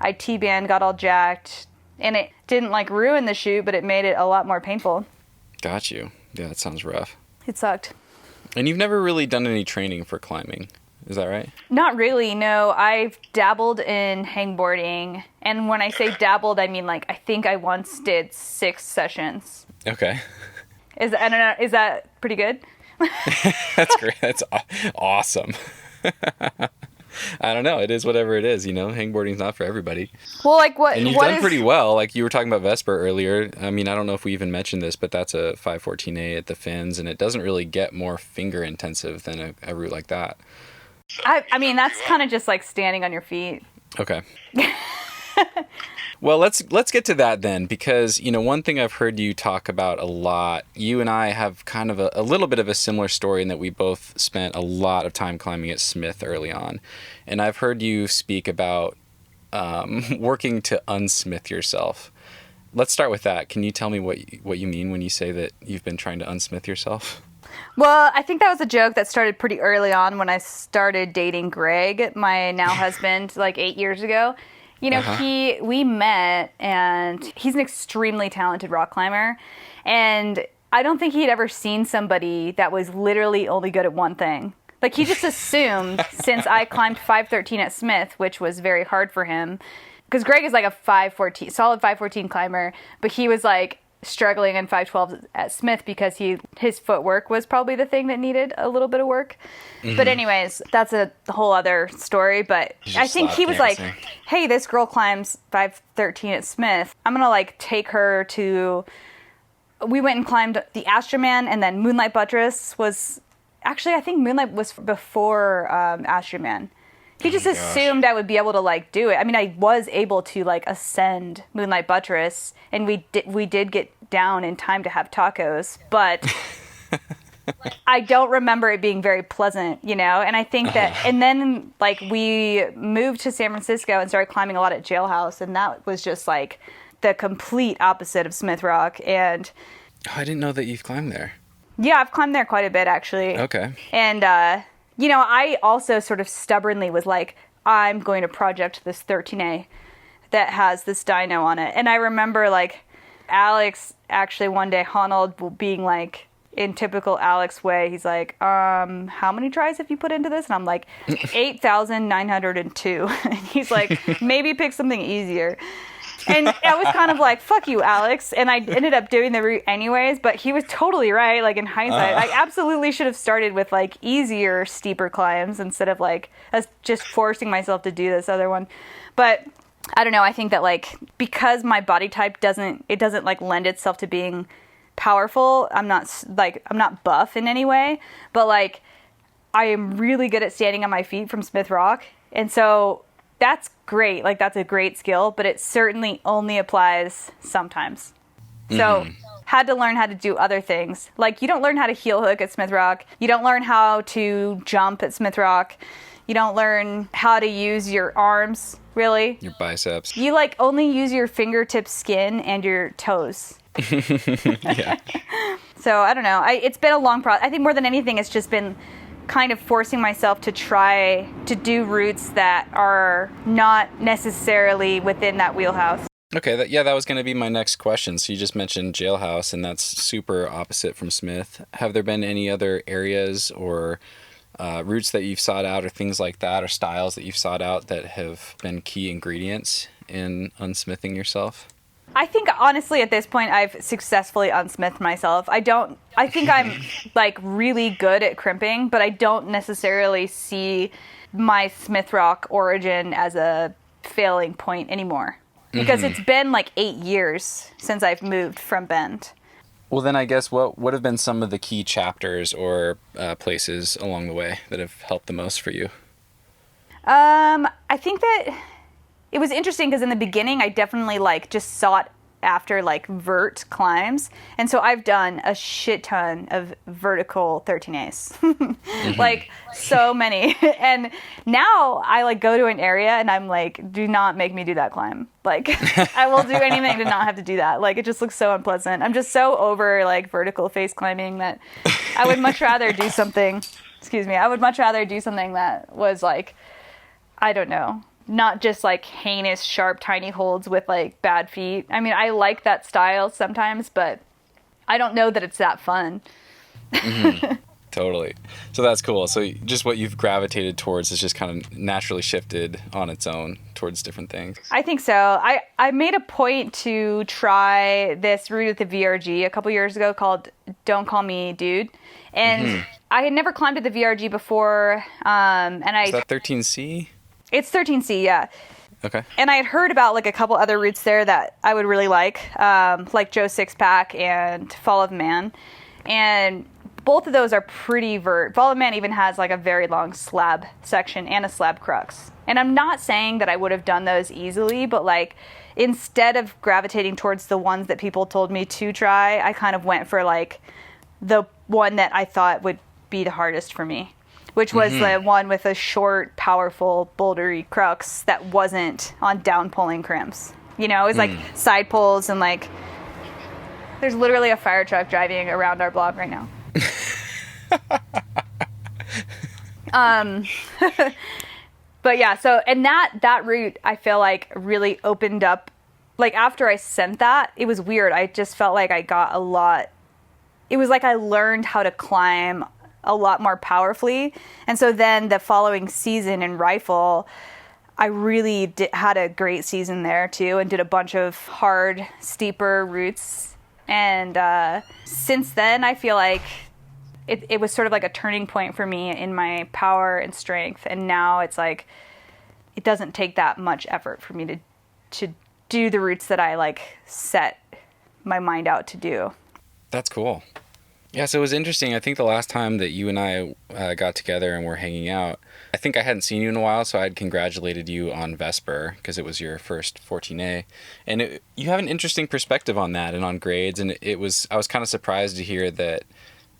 IT band got all jacked, and it didn't like ruin the shoot, but it made it a lot more painful. Got you. Yeah, that sounds rough. It sucked. And you've never really done any training for climbing, is that right? Not really, no. I've dabbled in hangboarding, and when I say dabbled, I mean like I think I once did 6 sessions. Okay. I don't know, is that pretty good? That's great. That's awesome. I don't know. It is whatever it is, you know. Hangboarding's not for everybody. Well, like what? And you've done pretty well. Like you were talking about Vesper earlier. I mean, I don't know if we even mentioned this, but that's a 514A at the fins, and it doesn't really get more finger intensive than a route like that. I mean, that's kind of just like standing on your feet. Okay. Well, let's get to that then, because, you know, one thing I've heard you talk about a lot, you and I have kind of a little bit of a similar story in that we both spent a lot of time climbing at Smith early on. And I've heard you speak about working to unsmith yourself. Let's start with that. Can you tell me what you mean when you say that you've been trying to unsmith yourself? Well, I think that was a joke that started pretty early on when I started dating Greg, my now husband, like 8 years ago. You know, we met, and he's an extremely talented rock climber, and I don't think he'd ever seen somebody that was literally only good at one thing. Like, he just assumed, since I climbed 513 at Smith, which was very hard for him, because Greg is like a 514, solid 514 climber, but he was like struggling in 512 at Smith because his footwork was probably the thing that needed a little bit of work. But anyways, that's a whole other story. But I think he was like, hey, this girl climbs 513 at Smith. I'm going to like take her to, we went and climbed the Astroman, and then Moonlight Buttress was, actually I think Moonlight was before Astroman. He just assumed I would be able to like do it. I mean, I was able to like ascend Moonlight Buttress, and we did get down in time to have tacos, but I don't remember it being very pleasant, you know? And I think that, and then like we moved to San Francisco and started climbing a lot at Jailhouse, and that was just like the complete opposite of Smith Rock. And I didn't know that you've climbed there. yeah, I've climbed there quite a bit actually. Okay. And, you know, I also sort of stubbornly was like, I'm going to project this 13A that has this dyno on it. And I remember like Alex actually one day, Honnold being like, in typical Alex way, he's like, how many tries have you put into this? And I'm like, 8,902. And he's like, maybe pick something easier. And I was kind of like, fuck you, Alex. And I ended up doing the route anyways, but he was totally right. Like in hindsight, I absolutely should have started with like easier, steeper climbs instead of like just forcing myself to do this other one. But I don't know. I think that like, because my body type doesn't like lend itself to being powerful. I'm not buff in any way, but like I am really good at standing on my feet from Smith Rock. And so that's great. Like that's a great skill, but it certainly only applies sometimes. So had to learn how to do other things. Like you don't learn how to heel hook at Smith Rock. You don't learn how to jump at Smith Rock. You don't learn how to use your arms, really. Your biceps. You like only use your fingertip skin and your toes. Yeah. So I don't know. It's been a long process. I think more than anything, it's just been kind of forcing myself to try to do routes that are not necessarily within that wheelhouse. Okay, that was going to be my next question. So you just mentioned Jailhouse, and that's super opposite from Smith. Have there been any other areas or routes that you've sought out or things like that or styles that you've sought out that have been key ingredients in unsmithing yourself? I think honestly at this point I've successfully unsmithed myself. I think I'm like really good at crimping, but I don't necessarily see my Smith Rock origin as a failing point anymore. Because it's been like 8 years since I've moved from Bend. Well, then I guess what would have been some of the key chapters or places along the way that have helped the most for you? I think that it was interesting because in the beginning I definitely like just sought after like vert climbs, and so I've done a shit ton of vertical 13As. Like so many. And now I like go to an area and I'm like, do not make me do that climb. Like I will do anything to not have to do that. Like it just looks so unpleasant. I'm just so over like vertical face climbing that I would much rather do something I would much rather do something that was like, I don't know, not just like heinous, sharp, tiny holds with like bad feet. I mean, I like that style sometimes, but I don't know that it's that fun. Totally. So that's cool. So just what you've gravitated towards is just kind of naturally shifted on its own towards different things. I think so. I made a point to try this route at the VRG a couple years ago called Don't Call Me Dude. And I had never climbed at the VRG before. Is that 13C? It's 13C, yeah. Okay. And I had heard about like a couple other routes there that I would really like Joe Sixpack and Fall of Man. And both of those are pretty vert. Fall of Man even has like a very long slab section and a slab crux. And I'm not saying that I would have done those easily, but like instead of gravitating towards the ones that people told me to try, I kind of went for like the one that I thought would be the hardest for me, which was the one with a short, powerful, bouldery crux that wasn't on down pulling crimps. You know, it was like side pulls and like there's literally a fire truck driving around our block right now. But yeah, so and that route I feel like really opened up. Like after I sent that, it was weird. I just felt like I got a lot. It was like I learned how to climb a lot more powerfully. And so then the following season in Rifle, I really had a great season there too, and did a bunch of hard, steeper routes. And since then, I feel like it was sort of like a turning point for me in my power and strength. And now it's like, it doesn't take that much effort for me to do the routes that I like set my mind out to do. That's cool. Yeah, so it was interesting. I think the last time that you and I got together and were hanging out, I think I hadn't seen you in a while, so I'd congratulated you on Vesper because it was your first 14A. And you have an interesting perspective on that and on grades, and I was kind of surprised to hear that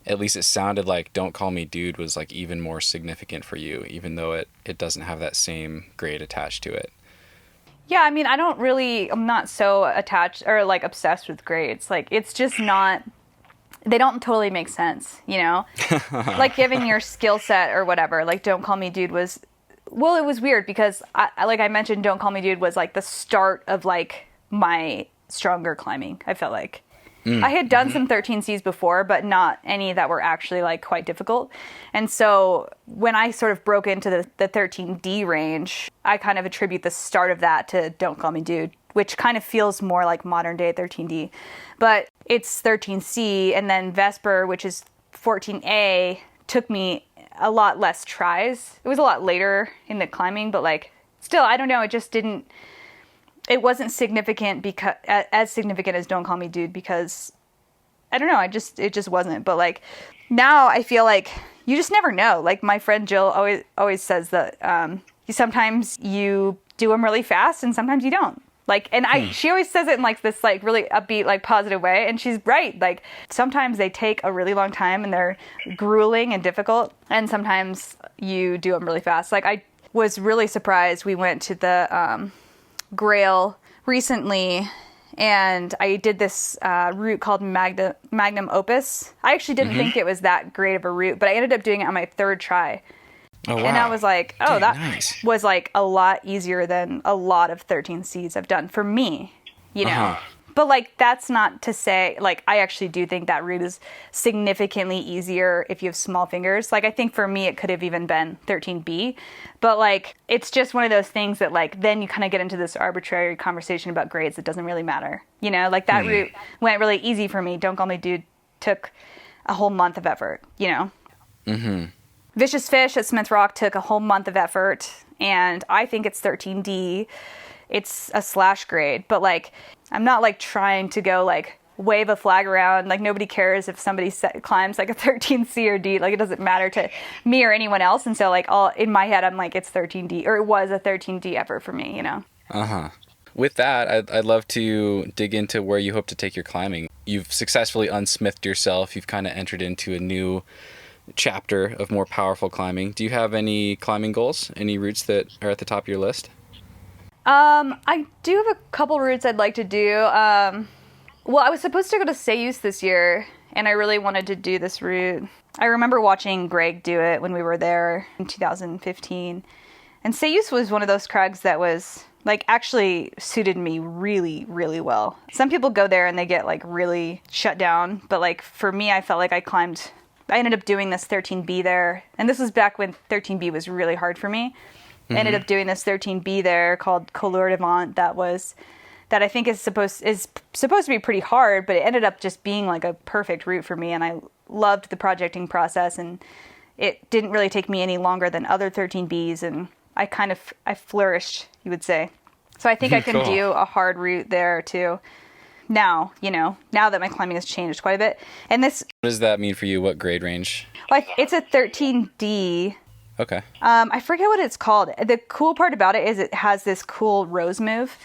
at least it sounded like Don't Call Me Dude was like even more significant for you, even though it doesn't have that same grade attached to it. Yeah, I mean, I'm not so attached or like obsessed with grades. Like, it's just not, they don't totally make sense, you know? Like, given your skill set or whatever, like, Don't Call Me Dude was, well, it was weird because, like I mentioned, Don't Call Me Dude was like the start of like my stronger climbing, I felt like. I had done some 13Cs before, but not any that were actually like quite difficult. And so when I sort of broke into the 13D range, I kind of attribute the start of that to Don't Call Me Dude, which kind of feels more like modern day 13D. But it's 13C, and then Vesper, which is 14A, took me a lot less tries. It was a lot later in the climbing, but like still, I don't know, it just didn't, it wasn't significant because as significant as Don't Call Me Dude because I don't know, it just wasn't. But like now I feel like you just never know. Like my friend Jill always says that sometimes you do them really fast and sometimes you don't. Like, and she always says it in like this like really upbeat, like positive way, and she's right. Like sometimes they take a really long time and they're grueling and difficult, and sometimes you do them really fast. Like I was really surprised. We went to the Grail recently, and I did this route called Magnum Opus. I actually didn't think it was that great of a route, but I ended up doing it on my third try. Oh, wow. And I was like, oh, Dude, that nice. was like a lot easier than a lot of 13Cs I've done for me, you know? But like, that's not to say, like, I actually do think that route is significantly easier if you have small fingers. Like, I think for me, it could have even been 13B. But like, it's just one of those things that like, then you kind of get into this arbitrary conversation about grades that doesn't really matter. You know, like that route went really easy for me. Don't Call Me Dude took a whole month of effort, you know? Vicious Fish at Smith Rock took a whole month of effort. And I think it's 13D. It's a slash grade, but like, I'm not like trying to go like wave a flag around. Like nobody cares if somebody climbs like a 13C or D. Like it doesn't matter to me or anyone else. And so like all in my head, I'm like, it's 13D, or it was a 13D effort for me, you know? With that, I'd love to dig into where you hope to take your climbing. You've successfully unsmithed yourself. You've kind of entered into a new chapter of more powerful climbing. Do you have any climbing goals? Any routes that are at the top of your list? I do have a couple routes I'd like to do. Well, I was supposed to go to Ceuse this year, and I really wanted to do this route. I remember watching Greg do it when we were there in 2015. And Ceuse was one of those crags that was, like, actually suited me really, really well. Some people go there and they get, like, really shut down. But, like, for me, I felt like I ended up doing this 13B there. And this was back when 13B was really hard for me. I ended up doing this 13B there called Couleur de Vent that I think is supposed to be pretty hard, but it ended up just being like a perfect route for me, and I loved the projecting process, and it didn't really take me any longer than other 13Bs, and I flourished, you would say. So I think I can do a hard route there too. Now, you know, now that my climbing has changed quite a bit. And this... What does that mean for you? What grade range? Like, it's a 13D. Okay. I forget what it's called. The cool part about it is it has this cool rose move.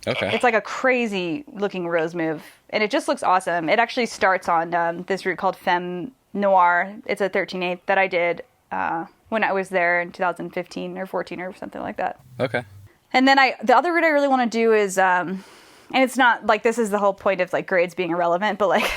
Okay. It's like a crazy looking rose move, and it just looks awesome. It actually starts on this route called Femme Noire. It's a 13/8 that I did when I was there in 2015 or 14 or something like that. Okay. And then the other route I really want to do is, and it's not like this is the whole point of like grades being irrelevant, but like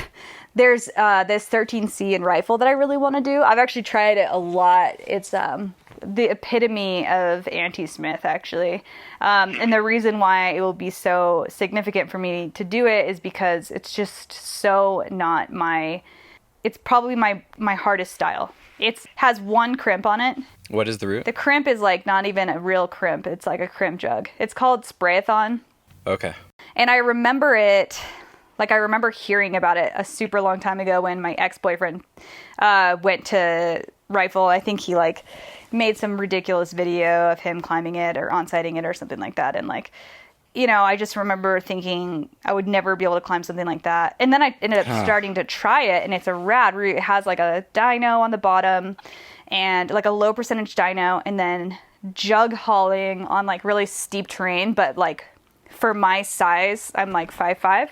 there's this 13C in rifle that I really want to do. I've actually tried it a lot. It's the epitome of anti-Smith, actually. And the reason why it will be so significant for me to do it is because it's just so not it's probably my hardest style. It has one crimp on it. What is the route? The crimp is like not even a real crimp. It's like a crimp jug. It's called Sprayathon. Okay. And I remember it, like I remember hearing about it a super long time ago when my ex-boyfriend went to rifle. I think he like made some ridiculous video of him climbing it or on-sighting it or something like that. And like, you know, I just remember thinking I would never be able to climb something like that. And then I ended up starting to try it, and it's a rad route. It has like a dyno on the bottom and like a low percentage dyno, and then jug hauling on like really steep terrain. But like for my size, I'm like 5'5".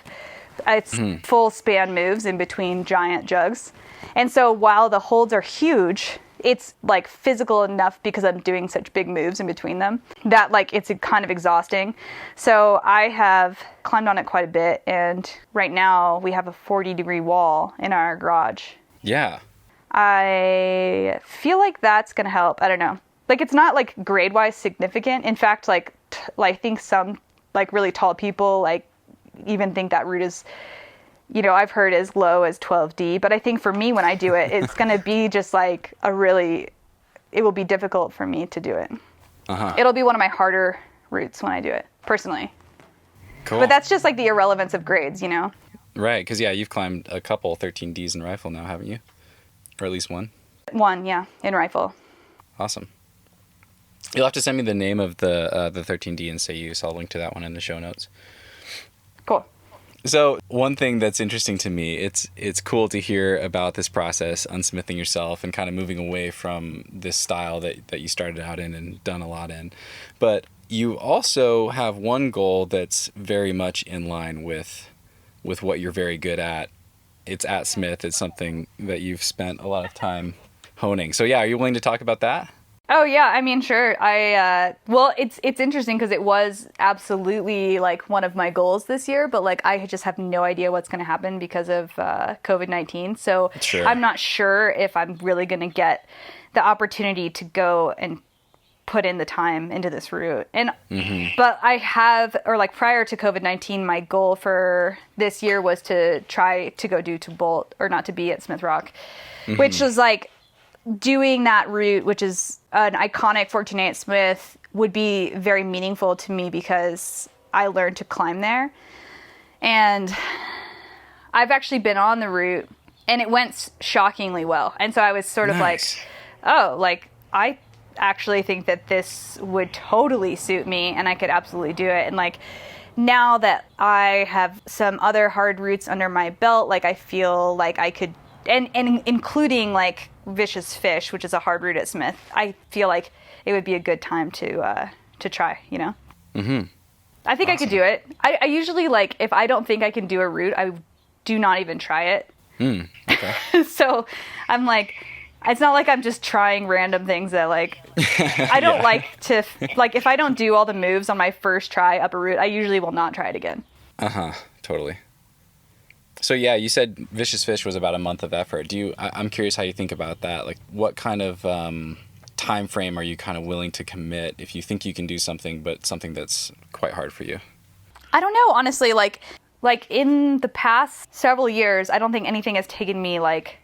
It's full span moves in between giant jugs. And so while the holds are huge, it's like physical enough because I'm doing such big moves in between them that like it's kind of exhausting. So I have climbed on it quite a bit, and right now we have a 40-degree wall in our garage. Yeah. I feel like that's going to help. I don't know. Like, it's not like grade-wise significant. In fact, like I think some like really tall people like even think that route is, you know, I've heard as low as 12D, but I think for me, when I do it, it's going to be just like it will be difficult for me to do it. It'll be one of my harder routes when I do it, personally. Cool. But that's just like the irrelevance of grades, you know? Right, because yeah, you've climbed a couple 13Ds in rifle now, haven't you? Or at least one? One, yeah, in rifle. Awesome. You'll have to send me the name of the 13D in Ceuse. I'll link to that one in the show notes. Cool. So one thing that's interesting to me, it's cool to hear about this process, unsmithing yourself and kind of moving away from this style that you started out in and done a lot in. But you also have one goal that's very much in line with what you're very good at. It's at Smith. It's something that you've spent a lot of time honing. So yeah, are you willing to talk about that? Oh yeah, I mean, sure. Well, it's interesting because it was absolutely like one of my goals this year, but like I just have no idea what's going to happen because of COVID-19. So Sure. I'm not sure if I'm really going to get the opportunity to go and put in the time into this route. And but I have, or like prior to COVID-19, my goal for this year was to try to go to Bolt, or not to be at Smith Rock, which was like doing that route, which is an iconic 14A Smith, would be very meaningful to me because I learned to climb there. And I've actually been on the route and it went shockingly well. And so I was sort of like, oh, like I actually think that this would totally suit me and I could absolutely do it. And like now that I have some other hard routes under my belt, like I feel like I could, and including like Vicious Fish, which is a hard route at Smith, I feel like it would be a good time to try, you know? I think I could do it. I usually, like, if I don't think I can do a route, I do not even try it. Okay. So I'm like, it's not like I'm just trying random things that, like, I don't like to, like, if I don't do all the moves on my first try up a route, I usually will not try it again. Totally. So yeah, you said Vicious Fish was about a month of effort. I'm curious how you think about that. Like, what kind of time frame are you kind of willing to commit if you think you can do something, but something that's quite hard for you? I don't know, honestly. Like in the past several years, I don't think anything has taken me like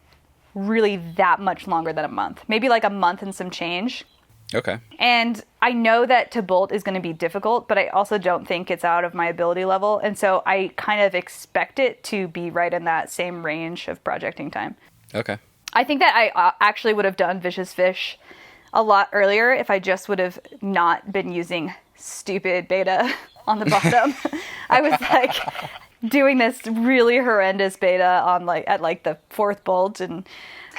really that much longer than a month. Maybe like a month and some change. Okay. And I know that to bolt is going to be difficult, but I also don't think it's out of my ability level. And so I kind of expect it to be right in that same range of projecting time. Okay. I think that I actually would have done Vicious Fish a lot earlier if I just would have not been using stupid beta on the bottom. I was like doing this really horrendous beta on like at like the fourth bolt and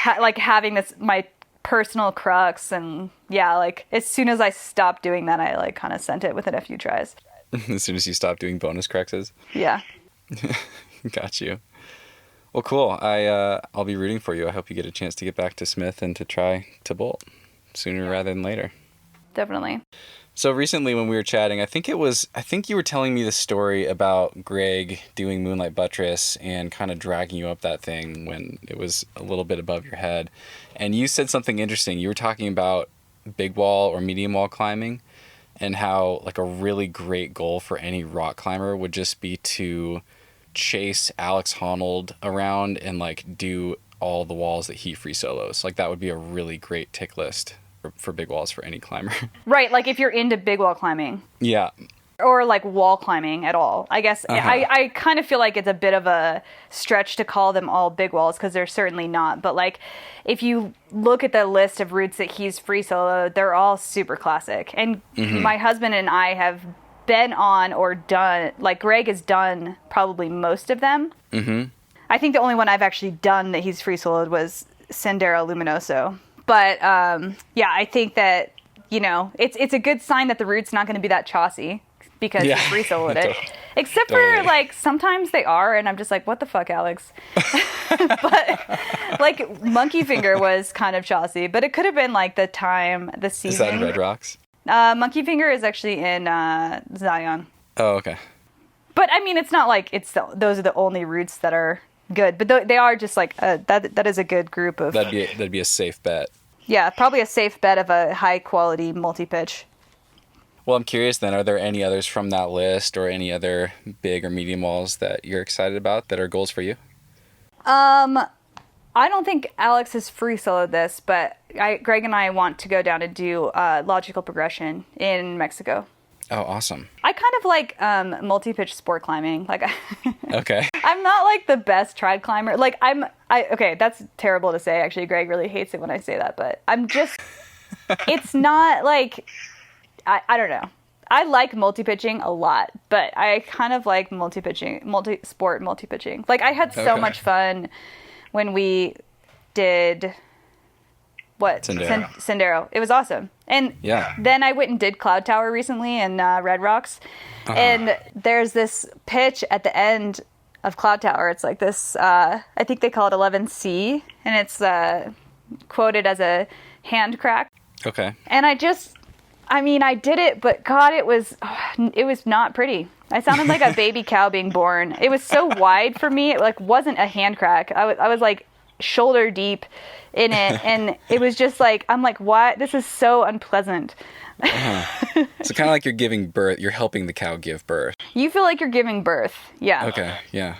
like having this my personal crux, and yeah, like as soon as I stopped doing that, I like kind of sent it within a few tries. As soon as you stopped doing bonus cruxes? Yeah. Got you. Well, cool. I'll be rooting for you. I hope you get a chance to get back to Smith and to try to bolt sooner rather than later. Definitely. So recently when we were chatting, I think you were telling me the story about Greg doing Moonlight Buttress and kind of dragging you up that thing when it was a little bit above your head. And you said something interesting. You were talking about big wall or medium wall climbing and how like a really great goal for any rock climber would just be to chase Alex Honnold around and like do all the walls that he free solos. Like that would be a really great tick list for big walls for any climber. Right, like if you're into big wall climbing. Yeah. Or like wall climbing at all. I guess I kind of feel like it's a bit of a stretch to call them all big walls because they're certainly not. But like if you look at the list of routes that he's free soloed, they're all super classic. And my husband and I have been on or done, like Greg has done probably most of them. I think the only one I've actually done that he's free soloed was Sendero Luminoso. But yeah, I think that, you know, it's a good sign that the route's not going to be that chossy because he free soloed it. Except for, like, sometimes they are, and I'm just like, what the fuck, Alex? But, like, Monkey Finger was kind of Chaucy, but it could have been, like, the season. Is that in Red Rocks? Monkey Finger is actually in Zion. Oh, okay. But, I mean, it's not like those are the only routes that are good, but they are just, like, that is a good group of... That'd be a safe bet. Yeah, probably a safe bet of a high-quality multi-pitch. Well, I'm curious then, are there any others from that list or any other big or medium walls that you're excited about that are goals for you? I don't think Alex has free soloed this, but Greg and I want to go down and do logical progression in Mexico. Oh, awesome. I kind of like multi-pitch sport climbing. Like, Okay. I'm not like the best trad climber. Like, okay, that's terrible to say. Actually, Greg really hates it when I say that, but I'm just, it's not like, I don't know. I like multi-pitching a lot, but I kind of like multi-sport multi-pitching. Like, I had so much fun when we did Sendero. It was awesome. And then I went and did Cloud Tower recently in Red Rocks. And there's this pitch at the end of Cloud Tower. It's like this, I think they call it 11C, and it's quoted as a hand crack. Okay. And I did it, but God, it was not pretty. I sounded like a baby cow being born. It was so wide for me. It like wasn't a hand crack. I was like shoulder deep in it, and it was just like, I'm like, what? This is so unpleasant. So kind of like you're giving birth. You're helping the cow give birth. You feel like you're giving birth. Yeah. Okay. Yeah.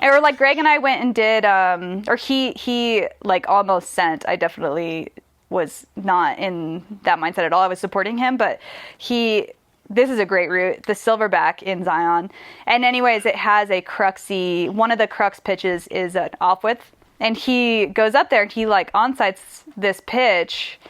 Or like Greg and I went and did, or he like almost sent. I definitely was not in that mindset at all. I was supporting him, but this is a great route, the Silverback in Zion. And anyways, it has a cruxy, one of the crux pitches is an off width. And he goes up there and he like onsites this pitch,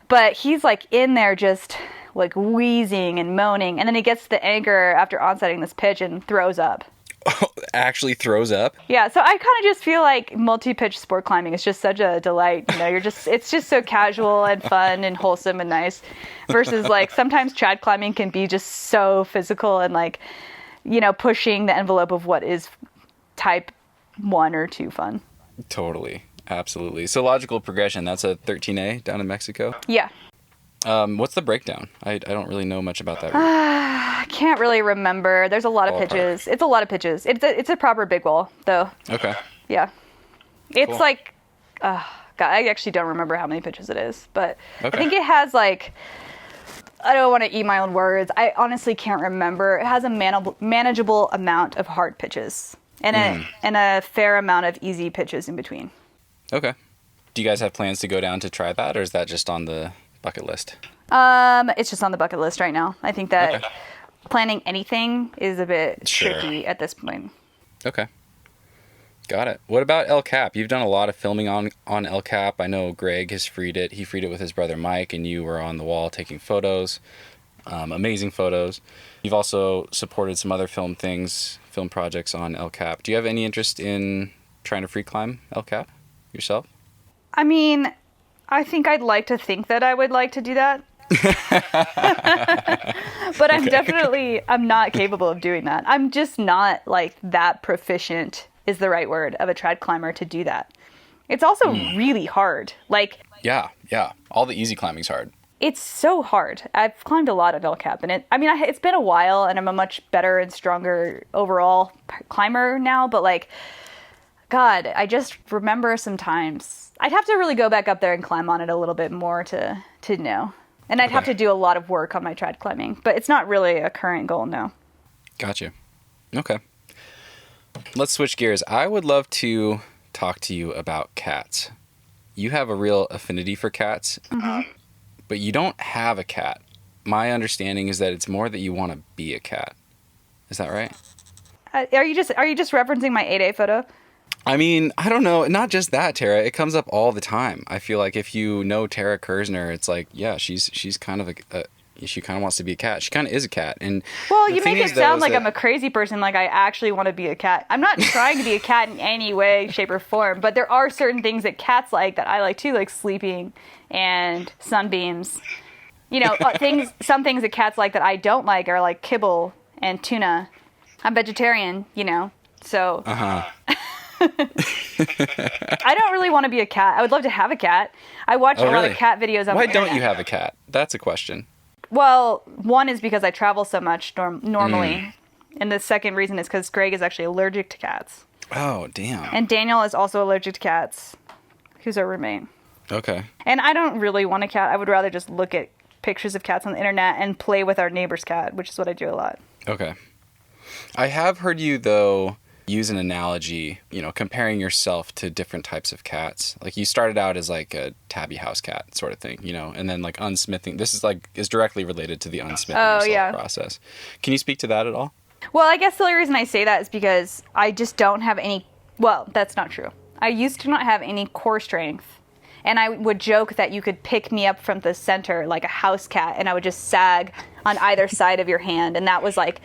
but he's like in there just like wheezing and moaning. And then he gets to the anchor after onsiting this pitch and throws up. Oh, actually throws up? Yeah, so I kind of just feel like multi-pitch sport climbing is just such a delight. You know, it's just so casual and fun and wholesome and nice. Versus like sometimes trad climbing can be just so physical and like, you know, pushing the envelope of what is type 1 or 2 fun. Totally. Absolutely. So logical progression, that's a 13A down in Mexico? Yeah. What's the breakdown? I don't really know much about that. I can't really remember. There's a lot of pitches. It's a lot of pitches. It's a proper big wall, though. Okay. Yeah. It's cool. like, God, I actually don't remember how many pitches it is, but okay. I think it has like, I don't want to eat my own words. I honestly can't remember. It has a manageable amount of hard pitches and a fair amount of easy pitches in between. Okay. Do you guys have plans to go down to try that, or is that just on the bucket list? It's just on the bucket list right now. I think that planning anything is a bit tricky at this point. Okay. Got it. What about El Cap? You've done a lot of filming on El Cap. I know Greg has freed it. He freed it with his brother Mike, and you were on the wall taking photos. Amazing photos. You've also supported some other film projects on El Cap. Do you have any interest in trying to free climb El Cap yourself? I mean, I think I'd like to think that I would like to do that. But I'm not capable of doing that. I'm just not like that proficient is the right word of a trad climber to do that. It's also really hard. Like, yeah. All the easy climbing's hard. It's so hard. I've climbed a lot of El Cap, and it's been a while, and I'm a much better and stronger overall climber now, but like, God, I just remember sometimes I'd have to really go back up there and climb on it a little bit more to know. And I'd have to do a lot of work on my trad climbing, but it's not really a current goal, no. Gotcha. Okay. Let's switch gears. I would love to talk to you about cats. You have a real affinity for cats, but you don't have a cat. My understanding is that it's more that you want to be a cat. Is that right? Are you just referencing my 8A photo? I mean, I don't know. Not just that, Tara. It comes up all the time. I feel like if you know Tara Kerzhner, it's like, yeah, she's kind of she kind of wants to be a cat. She kind of is a cat. And well, you make it sound like I'm a crazy person, like I actually want to be a cat. I'm not trying to be a cat in any way, shape, or form, but there are certain things that cats like that I like too, like sleeping and sunbeams. You know, some things that cats like that I don't like are like kibble and tuna I'm vegetarian, so Uh-huh. I don't really want to be a cat. I would love to have a cat. I watch a lot really? of cat videos on Why the don't internet. you have a cat? That's a question. Well, one is because I travel so much normally. And the second reason is because Greg is actually allergic to cats. Oh, damn. And Daniel is also allergic to cats, who's our roommate. Okay. And I don't really want a cat. I would rather just look at pictures of cats on the internet and play with our neighbor's cat, which is what I do a lot. Okay. I have heard you, though, use an analogy, comparing yourself to different types of cats. Like, you started out as, like, a tabby house cat sort of thing, and then, like, unsmithing. This is directly related to the unsmithing yourself process. Can you speak to that at all? Well, I guess the only reason I say that is because I just don't have any... Well, that's not true. I used to not have any core strength. And I would joke that you could pick me up from the center like a house cat, and I would just sag on either side of your hand. And that was, like,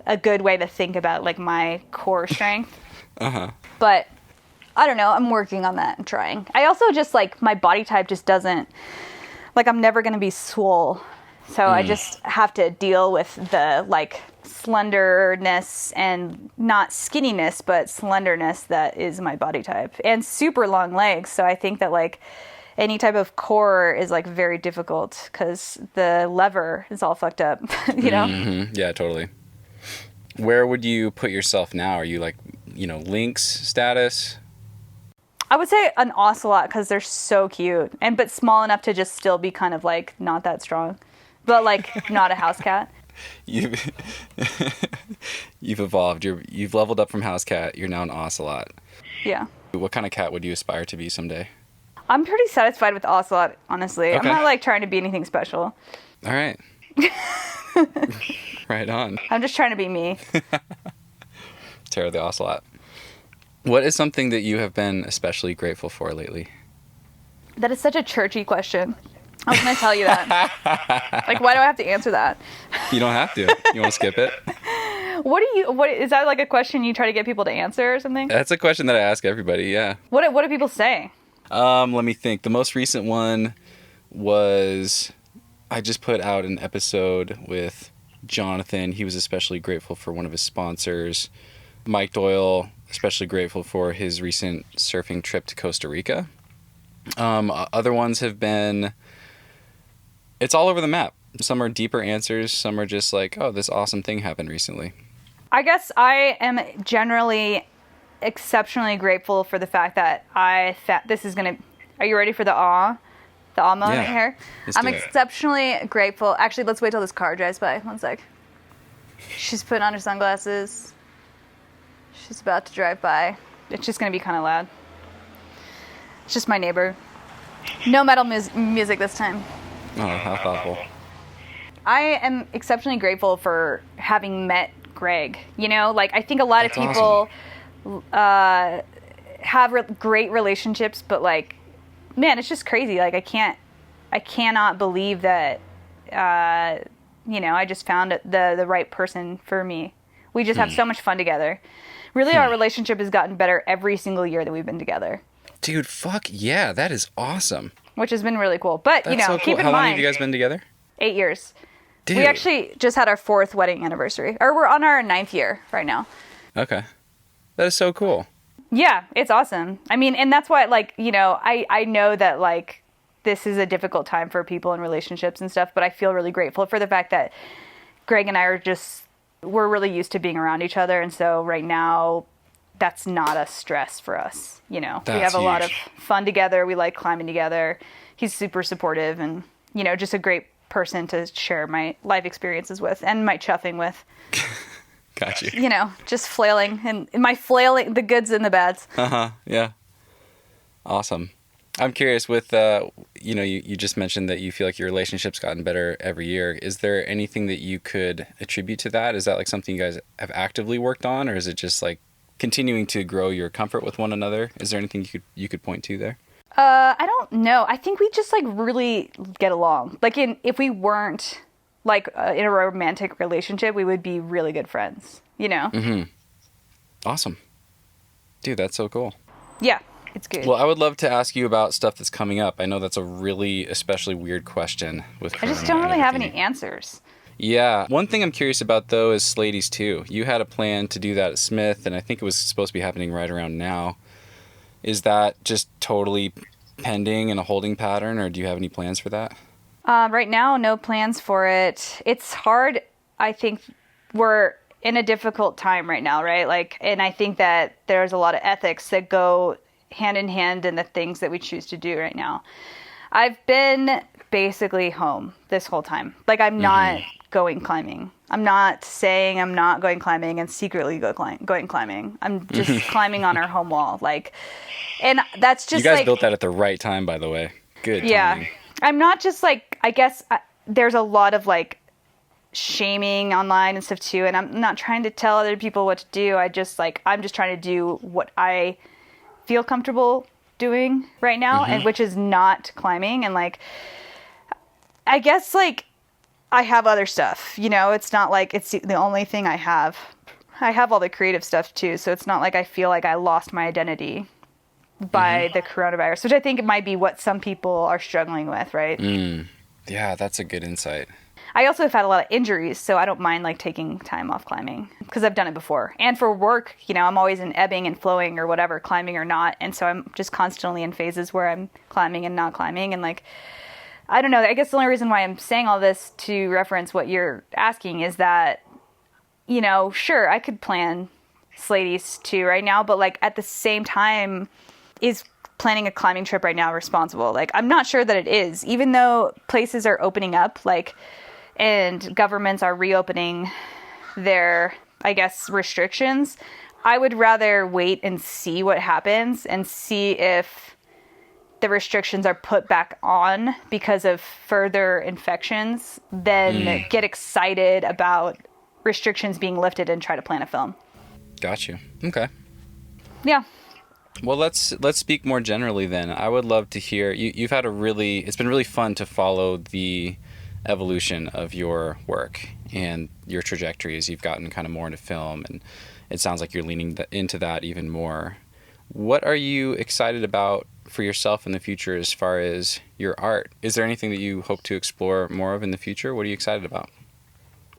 a good way to think about, like, my core strength. Uh-huh. But I don't know. I'm working on that and trying. I also just, like, my body type just doesn't... Like, I'm never going to be swole. So I just have to deal with the, like... slenderness and not skinniness but slenderness that is my body type, and super long legs. So I think that like any type of core is like very difficult because the lever is all fucked up. Mm-hmm. Yeah, totally. Where would you put yourself now? Are you like lynx status? I would say an ocelot because they're so cute but small enough to just still be kind of like not that strong, but like not a house cat. You've evolved. You've leveled up from house cat. You're now an ocelot. Yeah. What kind of cat would you aspire to be someday? I'm pretty satisfied with ocelot, honestly. Okay. I'm not like trying to be anything special. All right. Right on. I'm just trying to be me. Tara the ocelot. What is something that you have been especially grateful for lately? That is such a churchy question. I was going to tell you that. Like, why do I have to answer that? You don't have to. You want to skip it? What is that like a question you try to get people to answer or something? That's a question that I ask everybody, yeah. What do people say? Let me think. The most recent one was I just put out an episode with Jonathan. He was especially grateful for one of his sponsors. Mike Doyle, especially grateful for his recent surfing trip to Costa Rica. Other ones have been... It's all over the map. Some are deeper answers. Some are just like, oh, this awesome thing happened recently. I guess I am generally exceptionally grateful for the fact that this is going to... Are you ready for the awe? The awe moment here? I'm exceptionally grateful. Actually, let's wait till this car drives by. One sec. She's putting on her sunglasses. She's about to drive by. It's just going to be kind of loud. It's just my neighbor. No metal music this time. Oh, how thoughtful. I am exceptionally grateful for having met Greg. I think a lot of people have great relationships, but like, man, it's just crazy. Like, I cannot believe that, I just found the right person for me. We just have so much fun together. Really, our relationship has gotten better every single year that we've been together. Dude, fuck yeah, that is awesome. Which has been really cool. But, That's so cool. keep in How long mind... have you guys been together? 8 years. Dude. We actually just had our 4th wedding anniversary. Or we're on our 9th year right now. Okay. That is so cool. Yeah, it's awesome. I mean, and that's why, I know that, this is a difficult time for people in relationships and stuff, but I feel really grateful for the fact that Greg and I we're really used to being around each other, and so right now... That's not a stress for us, we have a lot of fun together. We like climbing together. He's super supportive and, just a great person to share my life experiences with and my chuffing with. Got you. Just flailing and my flailing, the goods and the bads. Uh-huh. Yeah. Awesome. I'm curious with, you just mentioned that you feel like your relationship's gotten better every year. Is there anything that you could attribute to that? Is that like something you guys have actively worked on, or is it just like continuing to grow your comfort with one another? Is there anything you could point to there? I don't know. I think we just really get along. If we weren't in a romantic relationship, we would be really good friends, Mm-hmm. Awesome. Dude, that's so cool. Yeah, it's good. Well, I would love to ask you about stuff that's coming up. I know that's a really especially weird question with I just don't really have any answers. Yeah. One thing I'm curious about, though, is Sladies, too. You had a plan to do that at Smith, and I think it was supposed to be happening right around now. Is that just totally pending in a holding pattern, or do you have any plans for that? Right now, no plans for it. It's hard. I think we're in a difficult time right now, right? Like, and I think that there's a lot of ethics that go hand in hand in the things that we choose to do right now. I've been basically home this whole time. Like, I'm not going climbing. I'm not saying I'm not going climbing and secretly going climbing. I'm just climbing on our home wall. Like, and that's just, you guys like, built that at the right time, by the way. Good yeah. timing. I'm not just, like, I guess there's a lot of, like, shaming online and stuff too, and I'm not trying to tell other people what to do. I'm just trying to do what I feel comfortable doing right now, and which is not climbing. And, like, I guess, like, I have other stuff, you know. It's not like it's the only thing I have. I have all the creative stuff too, so it's not like I feel like I lost my identity by the coronavirus, which I think it might be what some people are struggling with, right? Yeah, that's a good insight. I also have had a lot of injuries, so I don't mind, like, taking time off climbing because I've done it before. And for work, you know, I'm always in ebbing and flowing or whatever, climbing or not. And so I'm just constantly in phases where I'm climbing and not climbing. And, like, I don't know. I guess the only reason why I'm saying all this to reference what you're asking is that, you know, sure, I could plan Sladies too right now, but, like, at the same time, is planning a climbing trip right now responsible? Like, I'm not sure that it is, even though places are opening up, like, and governments are reopening their, I guess, restrictions. I would rather wait and see what happens and see if the restrictions are put back on because of further infections than get excited about restrictions being lifted and try to plan a film. Got you. Okay. Yeah. Well, let's speak more generally then. I would love to hear, you've had it's been really fun to follow the evolution of your work and your trajectory as you've gotten kind of more into film, and it sounds like you're leaning into that even more. What are you excited about for yourself in the future as far as your art? Is there anything that you hope to explore more of in the future? What are you excited about?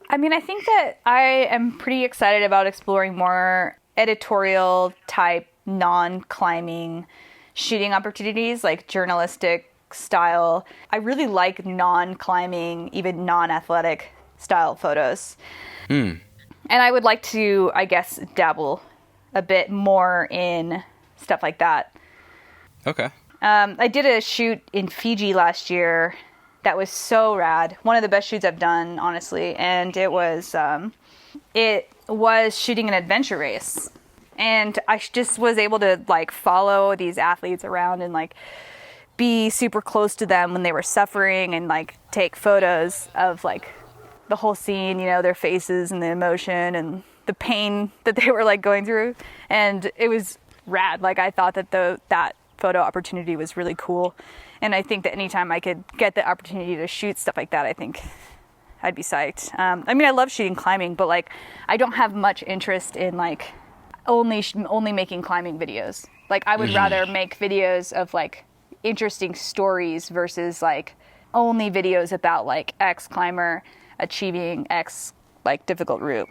I mean, I think that I am pretty excited about exploring more editorial type, non-climbing shooting opportunities, like journalistic style. I really like non-climbing, even non-athletic style photos. And I would like to, I guess, dabble a bit more in stuff like that. Okay. I did a shoot in Fiji last year that was so rad. One of the best shoots I've done, honestly. And it was shooting an adventure race. And I just was able to, like, follow these athletes around and, like, be super close to them when they were suffering and, like, take photos of, like, the whole scene, you know, their faces and the emotion and the pain that they were, like, going through. And it was rad. Like, I thought that that photo opportunity was really cool. And I think that anytime I could get the opportunity to shoot stuff like that, I think I'd be psyched. I mean, I love shooting climbing, but, like, I don't have much interest in, like, only making climbing videos. Like, I would rather make videos of, like, interesting stories versus, like, only videos about, like, X climber achieving X, like, difficult route.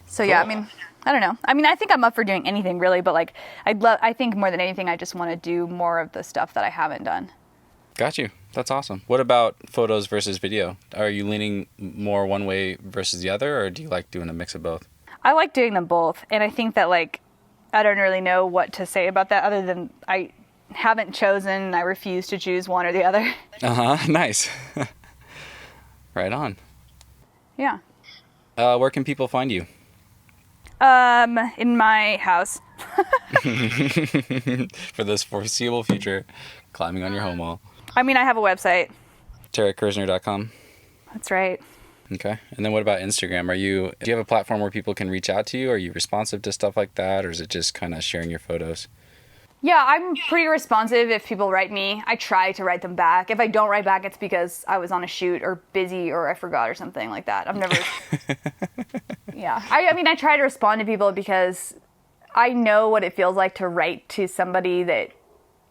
So yeah, I mean, I don't know. I mean, I think I'm up for doing anything really, but, like, I think more than anything, I just want to do more of the stuff that I haven't done. Got you. That's awesome. What about photos versus video? Are you leaning more one way versus the other, or do you like doing a mix of both? I like doing them both, and I think that, like, I don't really know what to say about that other than I haven't chosen. I refuse to choose one or the other. Nice. Right on. Yeah. Where can people find you? In my house. For this foreseeable future, climbing on your home wall. I mean, I have a website. TaraKerzhner.com. That's right. Okay. And then what about Instagram? Do you have a platform where people can reach out to you? Are you responsive to stuff like that, or is it just kind of sharing your photos? Yeah, I'm pretty responsive if people write me. I try to write them back. If I don't write back, it's because I was on a shoot or busy or I forgot or something like that. I've never... Yeah. I mean, I try to respond to people because I know what it feels like to write to somebody that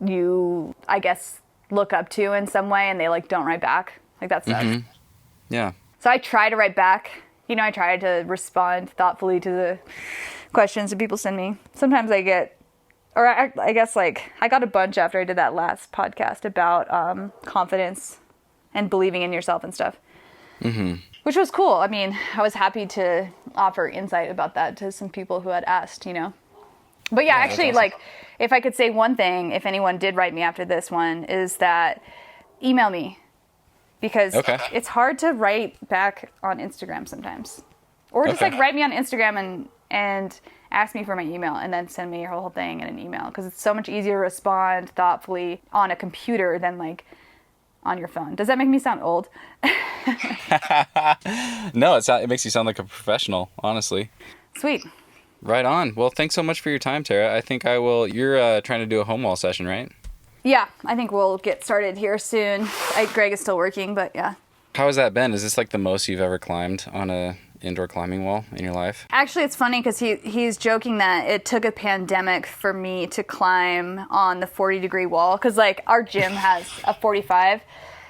you, I guess, look up to in some way and they, like, don't write back. Like, that sucks. Yeah. So I try to write back. You know, I try to respond thoughtfully to the questions that people send me. Sometimes I get, or I guess like I got a bunch after I did that last podcast about confidence and believing in yourself and stuff, which was cool. I mean, I was happy to offer insight about that to some people who had asked, you know. But yeah, actually, awesome. Like, if I could say one thing, if anyone did write me after this one, is that email me. Because it's hard to write back on Instagram sometimes. Or just like write me on Instagram and ask me for my email and then send me your whole thing in an email. Because it's so much easier to respond thoughtfully on a computer than like on your phone. Does that make me sound old? No, it makes you sound like a professional, honestly. Sweet. Right on. Well, thanks so much for your time, Tara. I think I will. You're trying to do a home wall session, right? Yeah, I think we'll get started here soon. Greg is still working, but yeah. How has that been? Is this like the most you've ever climbed on a indoor climbing wall in your life? Actually, it's funny because he's joking that it took a pandemic for me to climb on the 40-degree wall. Because like our gym has a 45,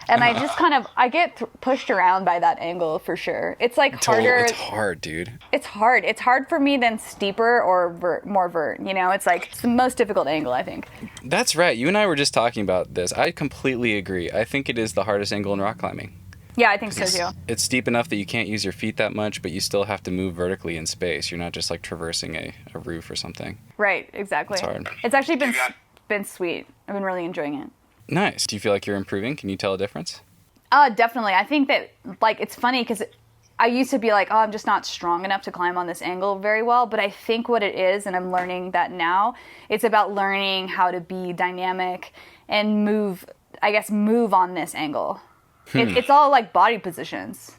and I just I get pushed around by that angle for sure. It's like harder. It's hard, dude. It's hard. It's hard for me than steeper or more vert. You know, it's like it's the most difficult angle, I think. That's right. You and I were just talking about this. I completely agree. I think it is the hardest angle in rock climbing. Yeah, I think so too. It's steep enough that you can't use your feet that much, but you still have to move vertically in space. You're not just like traversing a roof or something. Right, exactly. It's hard. It's actually been sweet. I've been really enjoying it. Nice. Do you feel like you're improving? Can you tell a difference? Definitely. I think that like it's funny because I used to be like, oh, I'm just not strong enough to climb on this angle very well. But I think what it is, and I'm learning that now, it's about learning how to be dynamic and move on this angle. It's all like body positions.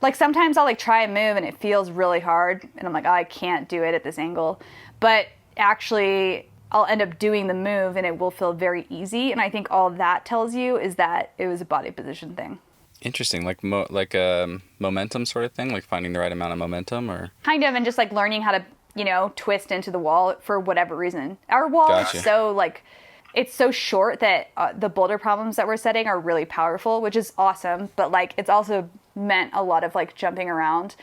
Like sometimes I'll like try and move and it feels really hard. And I'm like, oh, I can't do it at this angle. But actually I'll end up doing the move and it will feel very easy. And I think all that tells you is that it was a body position thing. Interesting. Like momentum sort of thing, like finding the right amount of momentum or? Kind of, and just like learning how to, you know, twist into the wall for whatever reason. Our wall is so like, it's so short that the boulder problems that we're setting are really powerful, which is awesome. But like, it's also meant a lot of like jumping around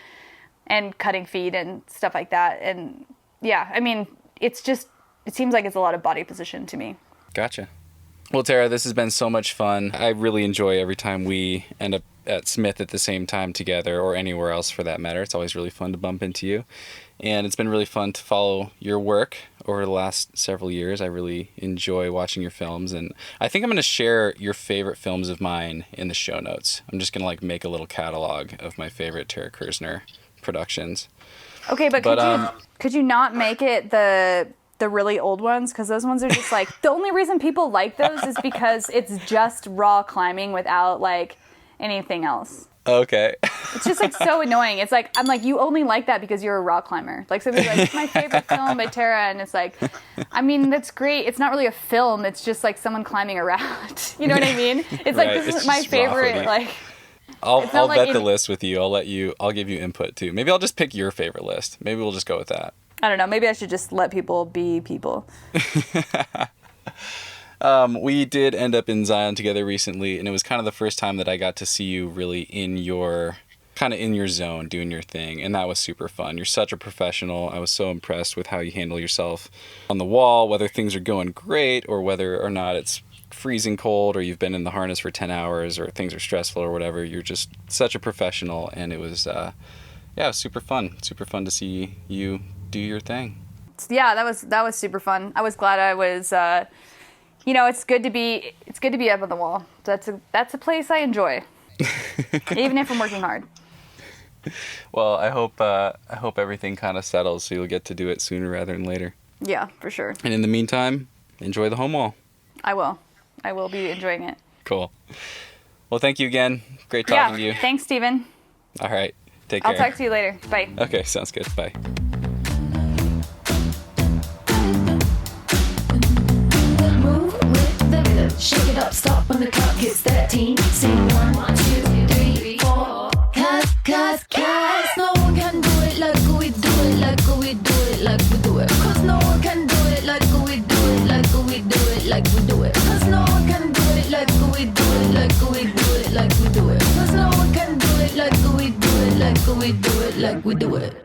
and cutting feet and stuff like that. And yeah, I mean, it seems like it's a lot of body position to me. Gotcha. Well, Tara, this has been so much fun. I really enjoy every time we end up at Smith at the same time together, or anywhere else for that matter. It's always really fun to bump into you. And it's been really fun to follow your work over the last several years. I really enjoy watching your films. And I think I'm going to share your favorite films of mine in the show notes. I'm just going to like make a little catalog of my favorite Tara Kerzhner productions. Okay, but could you not make it the really old ones? Because those ones are just like, the only reason people like those is because it's just raw climbing without like anything else. Okay. It's just like so annoying. It's like, I'm like, you only like that because you're a rock climber. Like somebody's like, it's my favorite film by Tara. And it's like, I mean, that's great. It's not really a film. It's just like someone climbing around. You know what I mean? It's like, this is my favorite. Like, I'll vet the list with you. I'll give you input too. Maybe I'll just pick your favorite list. Maybe we'll just go with that. I don't know. Maybe I should just let people be people. We did end up in Zion together recently, and it was kind of the first time that I got to see you really in your zone, doing your thing, and that was super fun. You're such a professional. I was so impressed with how you handle yourself on the wall, whether things are going great or whether or not it's freezing cold or you've been in the harness for 10 hours or things are stressful or whatever. You're just such a professional, and it was, it was super fun. Super fun to see you do your thing. Yeah, that was super fun. I was glad I was... it's good to be up on the wall. That's a place I enjoy, even if I'm working hard. Well, I hope everything kind of settles so you'll get to do it sooner rather than later. Yeah, for sure. And in the meantime, enjoy the home wall. I will be enjoying it. Cool. Well, thank you again. Great talking to you. Thanks, Steven. All right. Take care. I'll talk to you later. Bye. Okay, sounds good. Bye. Shake it up, stop when the clock hits 13. Sing 1, 2, 3, 4. Cause no one can do it like we do it, like we do it, like we do it. Cause no one can do it like we do it, like we do it, like we do it. Cause no one can do it like we do it, like we do it, like we do it. Cause no one can like we do it, like we do it.